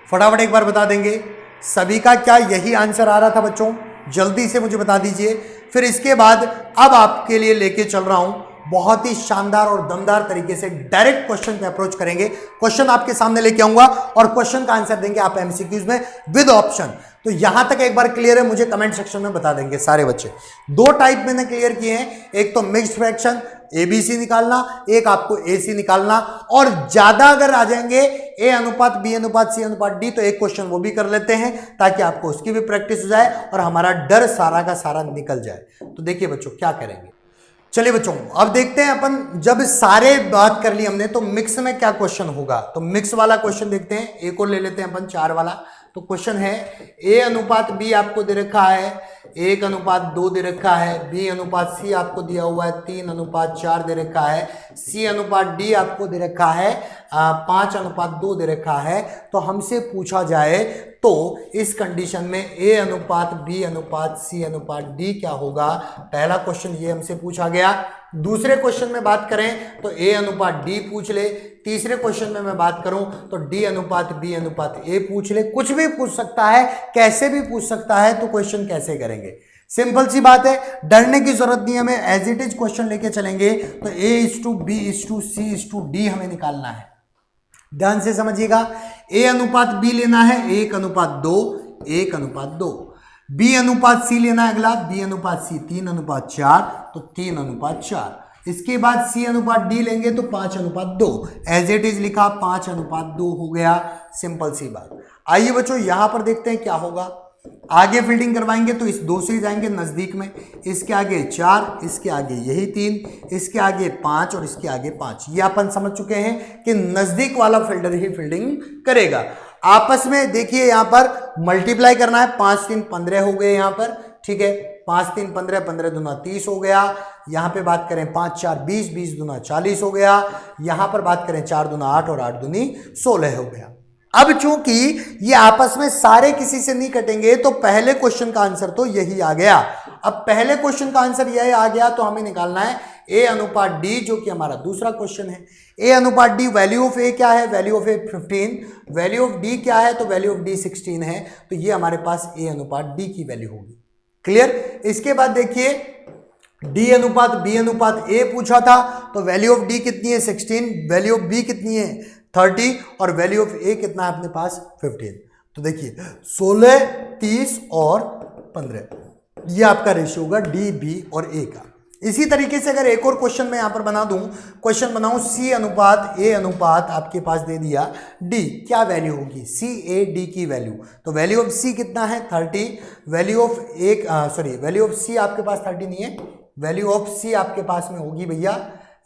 फटाफट एक बार बता देंगे, सभी का क्या यही आंसर आ रहा था बच्चों? जल्दी से मुझे बता दीजिए। फिर इसके बाद अब आपके लिए लेके चल रहा हूं बहुत ही शानदार और दमदार तरीके से, डायरेक्ट क्वेश्चन पे अप्रोच करेंगे। क्वेश्चन आपके सामने लेके आऊंगा और क्वेश्चन का आंसर देंगे आप एमसीक्यूज में विद ऑप्शन। तो यहां तक एक बार क्लियर है? मुझे कमेंट सेक्शन में बता देंगे सारे बच्चे। 2 टाइप मैंने क्लियर किए हैं, एक तो मिक्स्ड फ्रैक्शन एबीसी निकालना, एक आपको एसी निकालना, और ज्यादा अगर आ जाएंगे ए अनुपात बी अनुपात सी अनुपात डी, तो एक क्वेश्चन वो भी कर लेते हैं ताकि आपको उसकी भी प्रैक्टिस हो जाए और हमारा डर सारा का सारा निकल जाए। तो देखिए बच्चों क्या करेंगे। चलिए बच्चों अब देखते हैं अपन, जब सारे बात कर ली हमने तो मिक्स में क्या क्वेश्चन होगा। तो मिक्स वाला क्वेश्चन देखते हैं, एक और ले लेते हैं अपन 4 वाला। तो क्वेश्चन है ए अनुपात बी आपको दे रखा है 1:2 दे रखा है, बी अनुपात सी आपको दिया हुआ है 3:4 दे रखा है, सी अनुपात डी आपको दे रखा है 5:2 दे रखा है। तो हमसे पूछा जाए तो इस कंडीशन में ए अनुपात बी अनुपात सी अनुपात डी क्या होगा, पहला क्वेश्चन ये हमसे पूछा गया। दूसरे क्वेश्चन में बात करें तो ए अनुपात डी पूछ ले, तीसरे क्वेश्चन में मैं बात करूं तो डी अनुपात बी अनुपात ए पूछ ले, कुछ भी पूछ सकता है, कैसे भी पूछ सकता है। तो क्वेश्चन कैसे करेंगे, सिंपल सी बात है, डरने की जरूरत नहीं, हमें एज इट इज क्वेश्चन लेके चलेंगे। तो A/B/C/D हमें निकालना है, ध्यान से समझिएगा, A अनुपात B लेना है 1:2, 1:2। B अनुपात C लेना है अगला, B अनुपात C 3:4, तो 3:4। इसके बाद C अनुपात D लेंगे तो 5:2। एज इट इज लिखा 5:2 हो गया, सिंपल सी बात। आइए बच्चों यहां पर देखते हैं क्या होगा। आगे फील्डिंग करवाएंगे तो इस 2 से जाएंगे नजदीक में, इसके आगे 4, इसके आगे यही 3, इसके आगे 5 और इसके आगे 5। ये अपन समझ चुके हैं कि नजदीक वाला फील्डर ही फील्डिंग करेगा। आपस में देखिए यहां पर मल्टीप्लाई करना है, 5 3 15 हो गए यहां पर, ठीक है। 5 3 15, 15 दूना 30 हो गया। यहां पे बात करें 5 4 20, 20 दूना 40 हो गया। यहां पर बात करें 4 दूना 8 और 8 दूनी 16 हो गया। अब चूंकि ये आपस में सारे किसी से नहीं कटेंगे तो पहले क्वेश्चन का आंसर तो यही आ गया। अब पहले क्वेश्चन का आंसर यही आ गया तो हमें निकालना है A अनुपात D, जो कि हमारा दूसरा क्वेश्चन है। A अनुपात D, वैल्यू ऑफ A क्या है, value of A 15, value of D क्या है, तो वैल्यू ऑफ D 16 है। तो ये हमारे पास A अनुपात D की वैल्यू होगी। क्लियर। इसके बाद देखिए D अनुपात B अनुपात A पूछा था, तो वैल्यू ऑफ D कितनी है 16, वैल्यू ऑफ B कितनी है 30 और वैल्यू ऑफ A कितना है अपने पास 15। तो देखिए 16, 30 और 15, ये आपका रेशियो होगा D, B और A का। इसी तरीके से अगर एक और क्वेश्चन मैं यहां पर बना दूं, क्वेश्चन बनाऊं C अनुपात A अनुपात आपके पास दे दिया D, क्या वैल्यू होगी C A D की वैल्यू। तो वैल्यू ऑफ C कितना है 30, value of value of C आपके पास 30 नहीं है, वैल्यू ऑफ C आपके पास में होगी भैया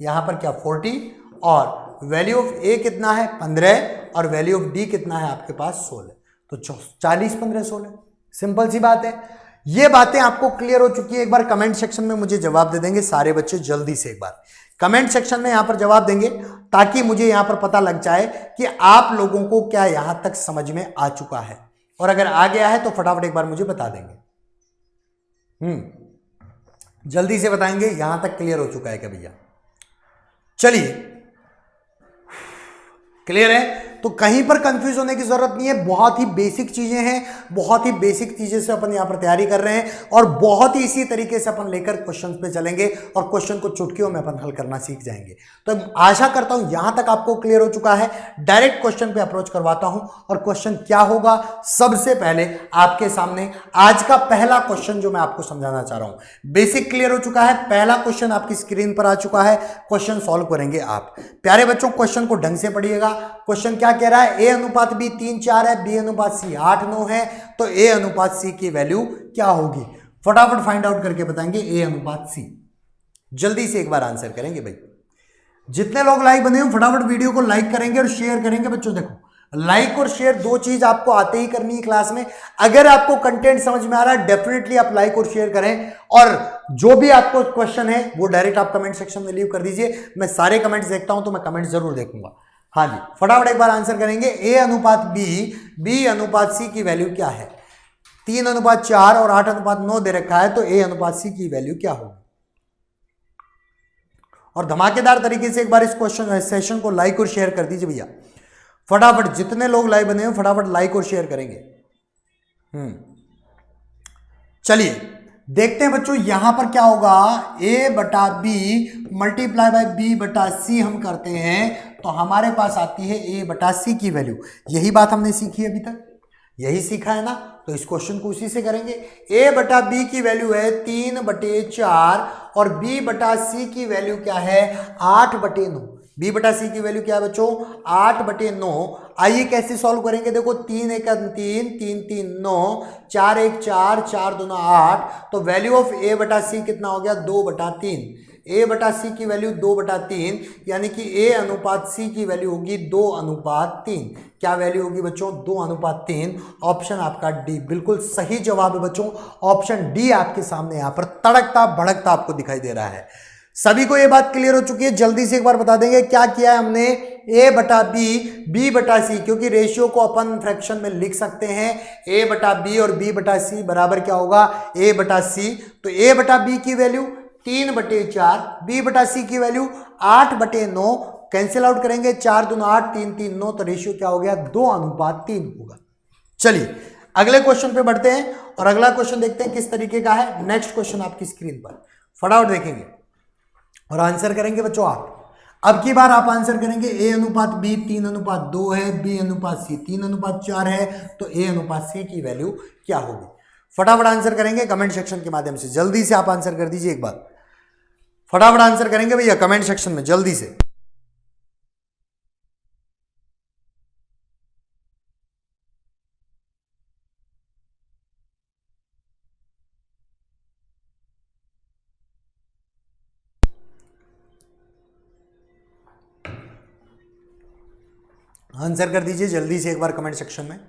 यहां पर क्या 40, और वैल्यू ऑफ A कितना है 15 और वैल्यू ऑफ D कितना है आपके पास 16। तो 40 15 16, सिंपल सी बात है। ये बातें आपको क्लियर हो चुकी है। एक बार कमेंट सेक्शन में मुझे जवाब दे देंगे सारे बच्चे, जल्दी से एक बार कमेंट सेक्शन में यहां पर जवाब देंगे ताकि मुझे यहां पर पता लग जाए कि आप लोगों को क्या यहां तक समझ में आ चुका है, और अगर आ गया है तो फटाफट एक बार मुझे बता देंगे। जल्दी से बताएंगे यहां तक क्लियर हो चुका है क्या भैया। चलिए क्लियर है, तो कहीं पर कंफ्यूज होने की जरूरत नहीं है। बहुत ही बेसिक चीजें हैं, बहुत ही बेसिक चीजें से अपन यहां पर तैयारी कर रहे हैं और बहुत ही इसी तरीके से अपन लेकर क्वेश्चन पे चलेंगे और क्वेश्चन को चुटकियों में अपन हल करना सीख जाएंगे। तो आशा करता हूं यहां तक आपको क्लियर हो चुका है। डायरेक्ट क्वेश्चन पे अप्रोच करवाता हूं, और क्वेश्चन क्या होगा सबसे पहले आपके सामने आज का पहला क्वेश्चन जो मैं आपको समझाना चाह रहा हूं। बेसिक क्लियर हो चुका है, पहला क्वेश्चन आपकी स्क्रीन पर आ चुका है। क्वेश्चन सॉल्व करेंगे आप। प्यारे बच्चों क्वेश्चन को ढंग से पढ़िएगा। क्वेश्चन क्या कह रहा है, A अनुपात B 3 4 है, B अनुपात C 8 9 है, तो A अनुपात C की वैल्यू क्या होगी। फटाफट फाइंड आउट करके बताएंगे A अनुपात C। जल्दी से एक बार आंसर करेंगे भाई। जितने लोग लाइक बने हो फटाफट वीडियो को लाइक करेंगे और शेयर करेंगे। बच्चों देखो लाइक और शेयर दो चीज आपको आते ही करनी है क्लास में। अगर आपको कंटेंट समझ में आ रहा है डेफिनेटली आप लाइक और शेयर करें, और जो भी आपको क्वेश्चन है वो डायरेक्ट आप कमेंट सेक्शन में लीव कर दीजिए। मैं सारे कमेंट्स देखता हूं तो मैं कमेंट जरूर देखूंगा। हाँ जी फटाफट एक बार आंसर करेंगे। A अनुपात B, B अनुपात C की वैल्यू क्या है। 3:4 और 8:9 दे रखा है, तो A अनुपात C की वैल्यू क्या होगी। और धमाकेदार तरीके से एक बार इस क्वेश्चन सेशन को लाइक और शेयर कर दीजिए भैया। फटाफट जितने लोग लाइव बने हो फटाफट लाइक और शेयर करेंगे। चलिए देखते हैं बच्चों यहां पर क्या होगा। A बटा B मल्टीप्लाई बाय B बटा C हम करते हैं तो हमारे पास आती है A बटा C की वैल्यू। यही बात हमने सीखी अभी तक, यही सीखा है ना, तो इस क्वेश्चन को उसी से करेंगे। A बटा B की वैल्यू है 3/4 और B बटा C की वैल्यू क्या है 8/9। B बटा C की वैल्यू क्या है बच्चों 8/9। आइए कैसे सॉल्व करेंगे, देखो 3 1 3 3 3 9 4 1 4 4 2 8, तो वैल्यू ऑफ A बटा C कितना हो गया 2/3। A बटा C की वैल्यू 2/3, यानी कि A अनुपात C की वैल्यू होगी 2/3। क्या वैल्यू होगी बच्चों 2/3। ऑप्शन आपका डी बिल्कुल सही जवाब है बच्चों। ऑप्शन डी आपके सामने यहां पर तड़कता भड़कता आपको दिखाई दे रहा है। सभी को ये बात क्लियर हो चुकी है। जल्दी से एक बार बता देंगे क्या किया है हमने। A बटा B, B बटा C, क्योंकि रेशियो को अपन फ्रैक्शन में लिख सकते हैं। A बटा B और B बटा C बराबर क्या होगा A बटा C। तो A बटा B की वैल्यू 3/4, B बटा C की वैल्यू 8/9, कैंसिल आउट करेंगे 4 2 8 3 3 9, तो रेशियो क्या हो गया 2/3 होगा। चलिए अगले क्वेश्चन पे बढ़ते हैं और अगला क्वेश्चन देखते हैं किस तरीके का है। नेक्स्ट क्वेश्चन आपकी स्क्रीन पर फटाफट देखेंगे और आंसर करेंगे बच्चों आप। अब की बार आप आंसर करेंगे ए अनुपात बी 3:2 है, बी अनुपात सी 3:4 है, तो ए अनुपात सी की वैल्यू क्या होगी? फटाफट आंसर करेंगे कमेंट सेक्शन के माध्यम से, जल्दी से आप आंसर कर दीजिए एक बार, फटाफट आंसर करेंगे भैया कमेंट सेक्शन में जल्दी से। आंसर कर दीजिए जल्दी से एक बार कमेंट सेक्शन में।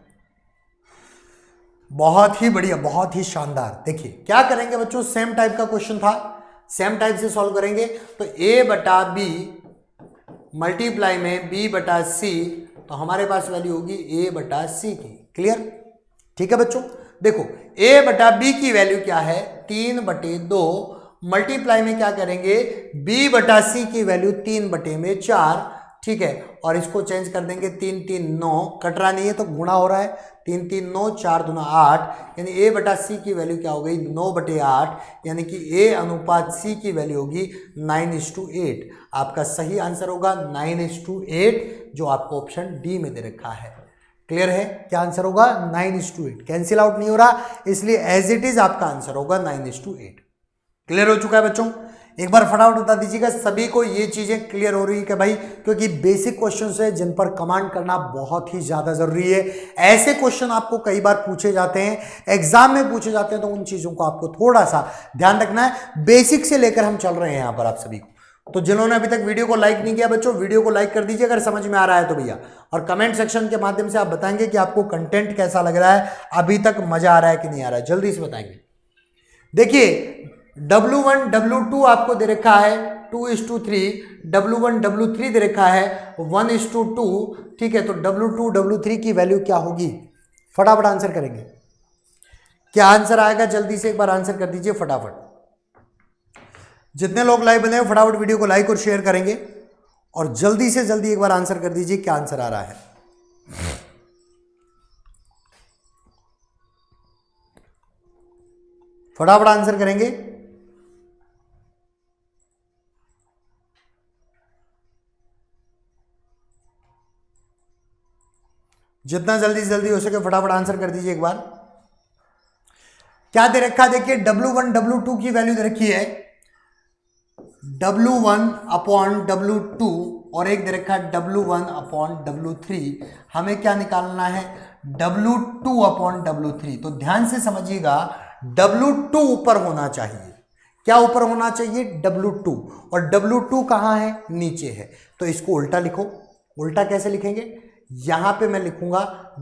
बहुत ही बढ़िया, बहुत ही शानदार। देखिए क्या करेंगे बच्चों, सेम टाइप का क्वेश्चन था, सेम टाइप से सॉल्व करेंगे। तो a बटा बी मल्टीप्लाई में b बटा सी, तो हमारे पास वैल्यू होगी a बटा सी की। क्लियर? ठीक है बच्चों, देखो a बटा b की वैल्यू क्या है 3/2, मल्टीप्लाई में क्या करेंगे b बटा सी की वैल्यू 3/4। ठीक है, और इसको चेंज कर देंगे 3 3 9, कट रहा नहीं है तो गुणा हो रहा है, 3 3 9 4 दूना 8, यानी a बटा सी की वैल्यू क्या हो गई 9/8, यानी कि a अनुपात c की वैल्यू होगी 9:8। आपका सही आंसर होगा 9:8, जो आपको ऑप्शन डी में दे रखा है। क्लियर है? क्या आंसर होगा 9:8, कैंसिल आउट नहीं हो रहा, इसलिए एज इट इज आपका आंसर होगा 9:8। क्लियर हो चुका है बच्चों? एक बार फटाफट बता दीजिएगा सभी को ये चीजें क्लियर हो रही है कि भाई, क्योंकि बेसिक क्वेश्चंस है जिन पर कमांड करना बहुत ही ज्यादा जरूरी है। ऐसे क्वेश्चन आपको कई बार पूछे जाते हैं, एग्जाम में पूछे जाते हैं, तो उन चीजों को आपको थोड़ा सा ध्यान रखना है। बेसिक से लेकर हम चल रहे हैं यहाँ पर आप सभी को। तो जिन्होंने अभी तक वीडियो को लाइक नहीं किया बच्चों, वीडियो को लाइक कर दीजिए अगर समझ में आ रहा है तो भैया, और कमेंट सेक्शन के माध्यम से आप बताएंगे कि आपको कंटेंट कैसा लग रहा है, अभी तक मजा आ रहा है कि नहीं आ रहा है, जल्दी से बताएंगे। देखिए W1 W2 आपको दे रखा है 2:3, W1 W3 दे रखा है 1:2। ठीक है, तो W2 W3 की वैल्यू क्या होगी? फटाफट आंसर करेंगे। क्या आंसर आएगा? जल्दी से एक बार आंसर कर दीजिए फटाफट। जितने लोग लाइव बने हैं फटाफट वीडियो को लाइक और शेयर करेंगे, और जल्दी से जल्दी एक बार आंसर कर दीजिए क्या आंसर आ रहा है। फटाफट आंसर करेंगे। जितना जल्दी से जल्दी हो सके फटाफट आंसर कर दीजिए एक बार। क्या दे रखा है? देखिए W1 W2 की वैल्यू दे रखी है W1/W2, और एक दे रखा है W1/W3। हमें क्या निकालना है? W2/W3। तो ध्यान से समझिएगा, W2 ऊपर होना चाहिए। क्या ऊपर होना चाहिए? W2, और W2 कहां है? नीचे है। तो इसको उल्टा लिखो। उल्टा कैसे लिखेंगे? यहां पे मैं लिखूंगा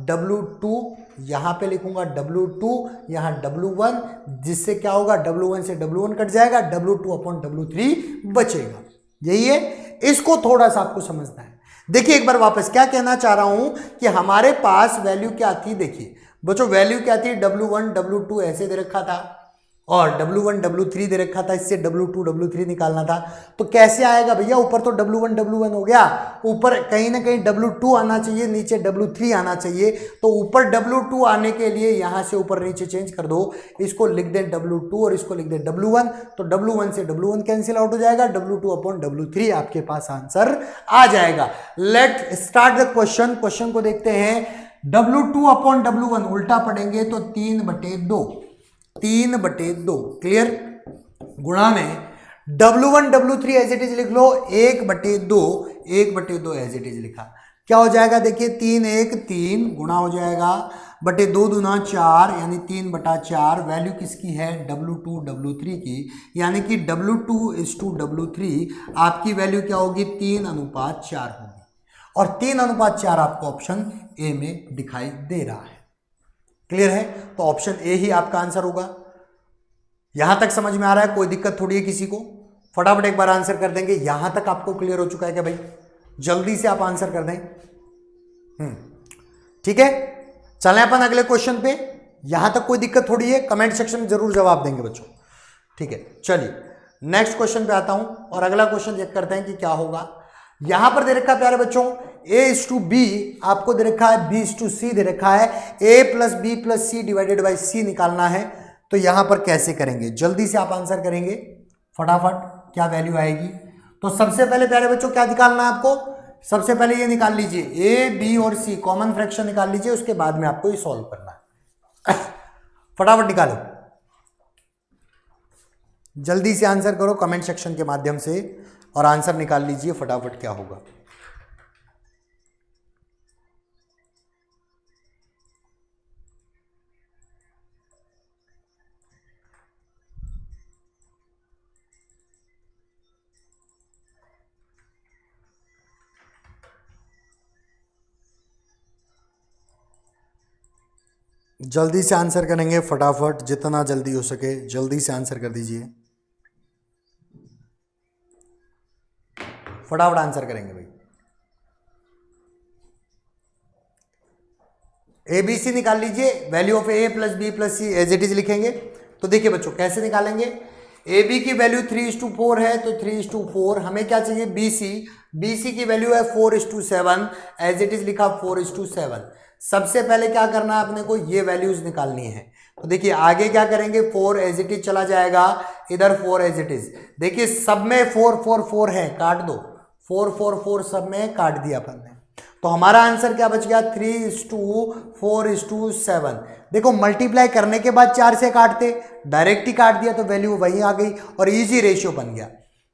W2, यहां पे लिखूंगा W2, यहां W1, जिससे क्या होगा W1 से W1 कट जाएगा, W2/W3 बचेगा। यही है, इसको थोड़ा सा आपको समझना है। देखिए एक बार वापस क्या कहना चाह रहा हूं कि हमारे पास वैल्यू क्या थी। देखिए बच्चों वैल्यू क्या थी, W1 W2 ऐसे दे रखा था, और W1 W3 दे रखा था, इससे W2 W3 निकालना था। तो कैसे आएगा भैया? ऊपर तो W1 W1 हो गया, ऊपर कहीं ना कहीं W2 आना चाहिए, नीचे W3 आना चाहिए। तो ऊपर W2 आने के लिए यहां से ऊपर नीचे चेंज कर दो, इसको लिख दे W2 और इसको लिख दे W1, तो W1 से W1 कैंसिल आउट हो जाएगा, W2/W3 आपके पास आंसर आ जाएगा। Let start the question. Question को देखते हैं। W2/W1 उल्टा पढ़ेंगे तो 3/2, 3/2। क्लियर? गुणा में W1 W3 as it is लिख लो 1/2, 1/2 एज इट इज लिखा। क्या हो जाएगा? देखिए 3 1 3 गुणा हो जाएगा, बटे 2 दूना 4, यानी 3/4। वैल्यू किसकी है? W2 W3 की, यानी कि W2:W3 आपकी वैल्यू क्या होगी? 3:4 होगी, और 3:4 आपको ऑप्शन ए में दिखाई दे रहा है। क्लियर है? तो ऑप्शन ए ही आपका आंसर होगा। यहां तक समझ में आ रहा है? कोई दिक्कत थोड़ी है किसी को? फटाफट एक बार आंसर कर देंगे। यहां तक आपको क्लियर हो चुका है क्या भाई? जल्दी से आप आंसर कर दें। ठीक है, चलें अपन अगले क्वेश्चन पे। यहां तक कोई दिक्कत थोड़ी है? कमेंट सेक्शन में जरूर जवाब देंगे बच्चों। ठीक है, चलिए नेक्स्ट क्वेश्चन पे आता हूं, और अगला क्वेश्चन चेक करते हैं कि क्या होगा। यहां पर दे रखा है प्यारे बच्चों A:B, आपको दे रखा है B:C दे रखा है, A + B + C / C निकालना है। तो यहां पर कैसे करेंगे? जल्दी से आप आंसर करेंगे फटाफट। क्या वैल्यू आएगी? तो सबसे पहले प्यारे बच्चों क्या निकालना है आपको, सबसे पहले ये निकाल लीजिए ए बी और सी कॉमन फ्रैक्शन निकाल लीजिए, उसके बाद में आपको ये सॉल्व करना है। फटाफट निकालो, जल्दी से आंसर करो कमेंट सेक्शन के माध्यम से और आंसर निकाल लीजिए फटाफट क्या होगा। जल्दी से आंसर करेंगे फटाफट, जितना जल्दी हो सके जल्दी से आंसर कर दीजिए, फटाफट आंसर करेंगे भाई। ए बी सी निकाल लीजिए, value of A plus B plus C as it is लिखेंगे। तो देखिए बच्चों कैसे निकालेंगे, ए बी की वैल्यू 3:4 है तो 3:4, हमें क्या चाहिए बी सी की वैल्यू है 4:7, एज इट इज लिखा 4:7। सबसे पहले क्या करना है अपने को, ये वैल्यूज निकालनी है। तो देखिए आगे क्या करेंगे, 4 एज इट इज चला जाएगा, इधर 4 एज इट इज। देखिए सब में 4 4 4 है, काट दो, 4 4 4 सब में काट दिया अपन ने। तो हमारा आंसर क्या बच गया 3:4:7। देखो मल्टीप्लाई करने के बाद 4 से काटते, डायरेक्ट ही काट दिया तो वैल्यू वही आ गई और इजी रेशियो बन गया।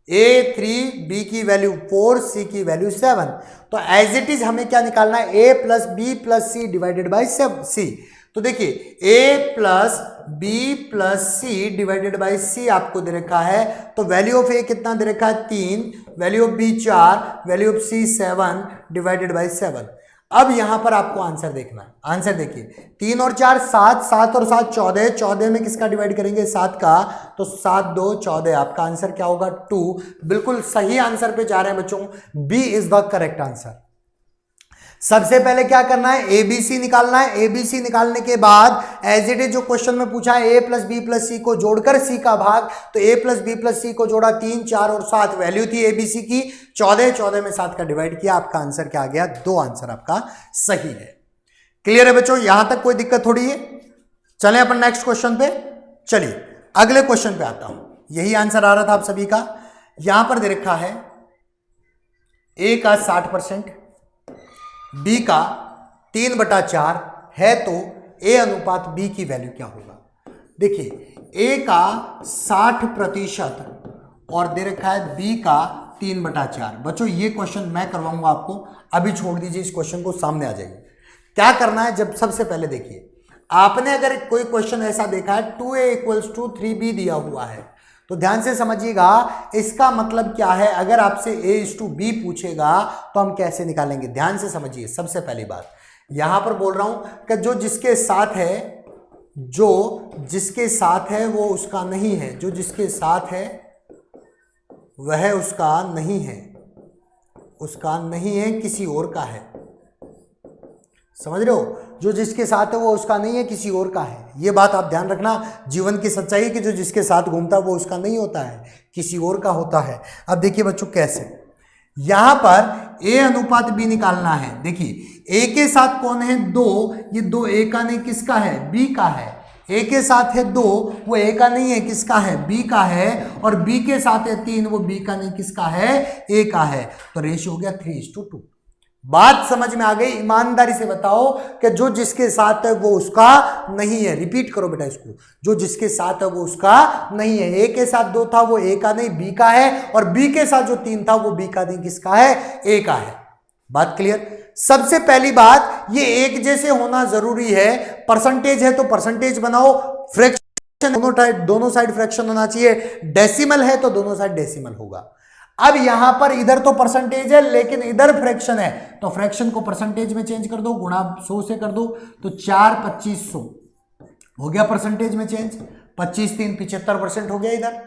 ए 3, बी की वैल्यू 4, सी की वैल्यू 7। तो एज इट इज हमें क्या निकालना है, A plus B plus C divided by C. तो देखिए A plus B plus C divided by C आपको दे रखा है, तो वैल्यू ऑफ ए कितना दे रखा है 3, value of B 4, value of C 7 divided by 7। अब यहां पर आपको आंसर देखना है, आंसर देखिए 3 और 4 7, 7 और 7 14, 14 में किसका डिवाइड करेंगे 7 का, तो 7 2 14, आपका आंसर क्या होगा 2। बिल्कुल सही आंसर पे जा रहे हैं बच्चों, B is the correct answer. सबसे पहले क्या करना है, एबीसी निकालना है। एबीसी निकालने के बाद एज इट इज जो क्वेश्चन में पूछा है ए प्लस बी प्लस सी को जोड़कर सी का भाग, तो ए प्लस बी प्लस सी को जोड़ा 3 4 और 7, वैल्यू थी एबीसी की 14, 14 में 7 का डिवाइड किया, आपका आंसर क्या आ गया 2, आंसर आपका सही है। क्लियर है बच्चों, यहां तक कोई दिक्कत थोड़ी है। चलें अपन नेक्स्ट क्वेश्चन पे, चलिए अगले क्वेश्चन पे आता हूं। यही आंसर आ रहा था आप सभी का, यहां पर दे रखा है ए का 60%, बी का 3/4 है, तो ए अनुपात बी की वैल्यू क्या होगा। देखिए ए का 60% और दे रखा है बी का 3/4। बच्चों ये क्वेश्चन मैं करवाऊंगा आपको, अभी छोड़ दीजिए इस क्वेश्चन को, सामने आ जाइए। क्या करना है, जब सबसे पहले देखिए आपने अगर कोई क्वेश्चन ऐसा देखा है 2a = 3b दिया हुआ है, तो ध्यान से समझिएगा इसका मतलब क्या है। अगर आपसे a/b पूछेगा तो हम कैसे निकालेंगे, ध्यान से समझिए। सबसे पहली बात यहां पर बोल रहा हूं कि जो जिसके साथ है वो उसका नहीं है, जो जिसके साथ है वह उसका नहीं है, उसका नहीं है किसी और का है। समझ रहे हो, जो जिसके साथ है वो उसका नहीं है किसी और का है। ये बात आप ध्यान रखना, जीवन की सच्चाई कि जो जिसके साथ घूमता है वो उसका नहीं होता है, किसी और का होता है। अब देखिए बच्चों कैसे, यहां पर ए अनुपात बी निकालना है। देखिए ए के साथ कौन है 2, ये 2 ए का नहीं किसका है, बी का है। ए के साथ है 2, वो ए का नहीं है किसका है, बी का है। और बी के साथ है 3, वो बी का नहीं किसका है, ए का है। तो रेशियो हो गया 3:2। बात समझ में आ गई। ईमानदारी से बताओ कि जो जिसके साथ है वो उसका नहीं है। रिपीट करो बेटा इसको, जो जिसके साथ है वो उसका नहीं है। ए के साथ 2 था वो ए का नहीं बी का है, और बी के साथ जो 3 था वो बी का नहीं किसका है, ए का है। बात क्लियर। सबसे पहली बात, ये एक जैसे होना जरूरी है। परसेंटेज है तो परसेंटेज बनाओ, फ्रैक्शन दोनों साइड फ्रैक्शन होना चाहिए, डेसिमल है तो दोनों साइड डेसिमल होगा। अब यहां पर इधर तो परसेंटेज है लेकिन इधर फ्रैक्शन है, तो फ्रैक्शन को परसेंटेज में चेंज कर दो, गुणा 100 से कर दो, तो 4 2500 हो गया परसेंटेज में चेंज। 25 3 75% हो गया इधर।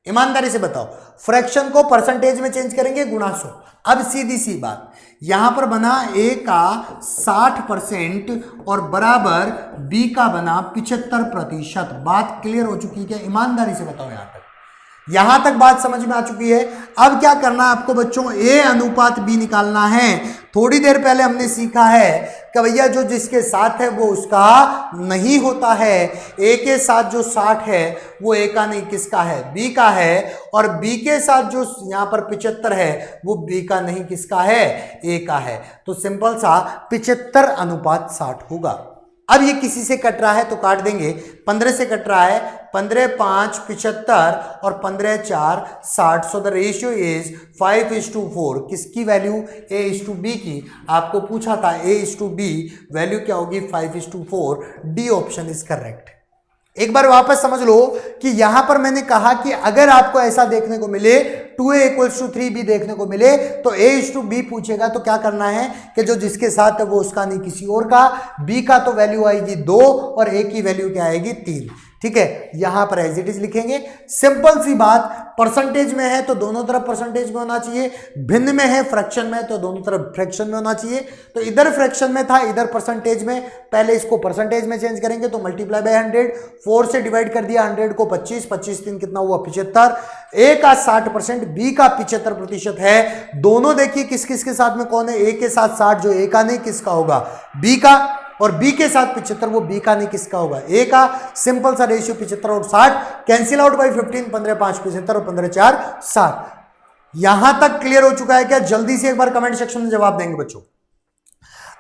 ईमानदारी से बताओ, फ्रैक्शन को परसेंटेज में चेंज करेंगे, गुणा 100। अब सीधी सी बात, यहां पर बना ए का 60% और बराबर बी का बना 75%। बात क्लियर हो चुकी है क्या? ईमानदारी से बताओ यहां तक यहां तक बात समझ में आ चुकी है। अब क्या करना है आपको बच्चों, ए अनुपात बी निकालना है। थोड़ी देर पहले हमने सीखा है कि भैया जो जिसके साथ है वो उसका नहीं होता है। ए के साथ जो 60 है वो ए का नहीं, किसका है, बी का है। और बी के साथ जो यहां पर 75 है वो बी का नहीं, किसका है, ए का है। तो सिंपल सा 75 अनुपात 60 होगा। अब ये किसी से कट रहा है तो काट देंगे, 15 से कट रहा है, 15 5 75 और 15 4 60। So the ratio is 5:4। किसकी वैल्यू, A:B की। आपको पूछा था A:B वैल्यू क्या होगी, 5:4। D option is correct. एक बार वापस समझ लो कि यहां पर मैंने कहा कि अगर आपको ऐसा देखने को मिले 2A = 3B देखने को मिले तो A:B पूछेगा तो क्या करना है कि जो जिसके साथ है वो उसका नहीं किसी और का। B का तो वैल्यू आएगी 2 और A की वैल्यू क्या आएगी 3। ठीक है, यहां पर एज इट इज लिखेंगे। सिंपल सी बात, परसेंटेज में है तो दोनों तरफ परसेंटेज में होना चाहिए, भिन्न में है फ्रैक्शन में तो दोनों तरफ फ्रैक्शन में होना चाहिए। तो इधर फ्रैक्शन में था, इधर परसेंटेज में, पहले इसको परसेंटेज में चेंज करेंगे तो मल्टीप्लाई बाय 100, 4 से डिवाइड कर दिया, 100 को 25, 25 3 कितना हुआ 75। ए का 60%, बी का 75% है। दोनों देखिए किस किस के साथ में कौन है, ए के साथ 60 जो ए का नहीं, किसका होगा, बी का। और बी के साथ 75 वो बी का नहीं, किसका होगा, ए का। सिंपल सा रेशियो 75 और 60 कैंसिल आउट बाय 15, 15 5 75 और 15 4 60। यहां तक क्लियर हो चुका है क्या? जल्दी से एक बार कमेंट सेक्शन में जवाब देंगे बच्चों।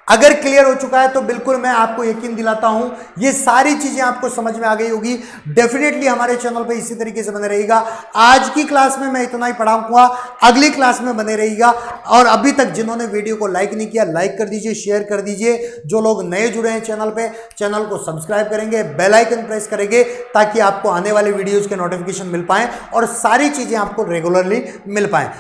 अगर क्लियर हो चुका है तो बिल्कुल मैं आपको यकीन दिलाता हूं ये सारी चीजें आपको समझ में आ गई होगी। डेफिनेटली हमारे चैनल पे इसी तरीके से बने रहेगा। आज की क्लास में मैं इतना ही पढ़ाऊंगा, अगली क्लास में बने रहेगा। और अभी तक जिन्होंने वीडियो को लाइक नहीं किया, लाइक कर दीजिए, शेयर कर दीजिए। जो लोग नए जुड़े हैं चैनल पे, चैनल को सब्सक्राइब करेंगे, बेल आइकन प्रेस करेंगे ताकि आपको आने वाले वीडियोज के नोटिफिकेशन मिल पाए और सारी चीजें आपको रेगुलरली मिल पाए।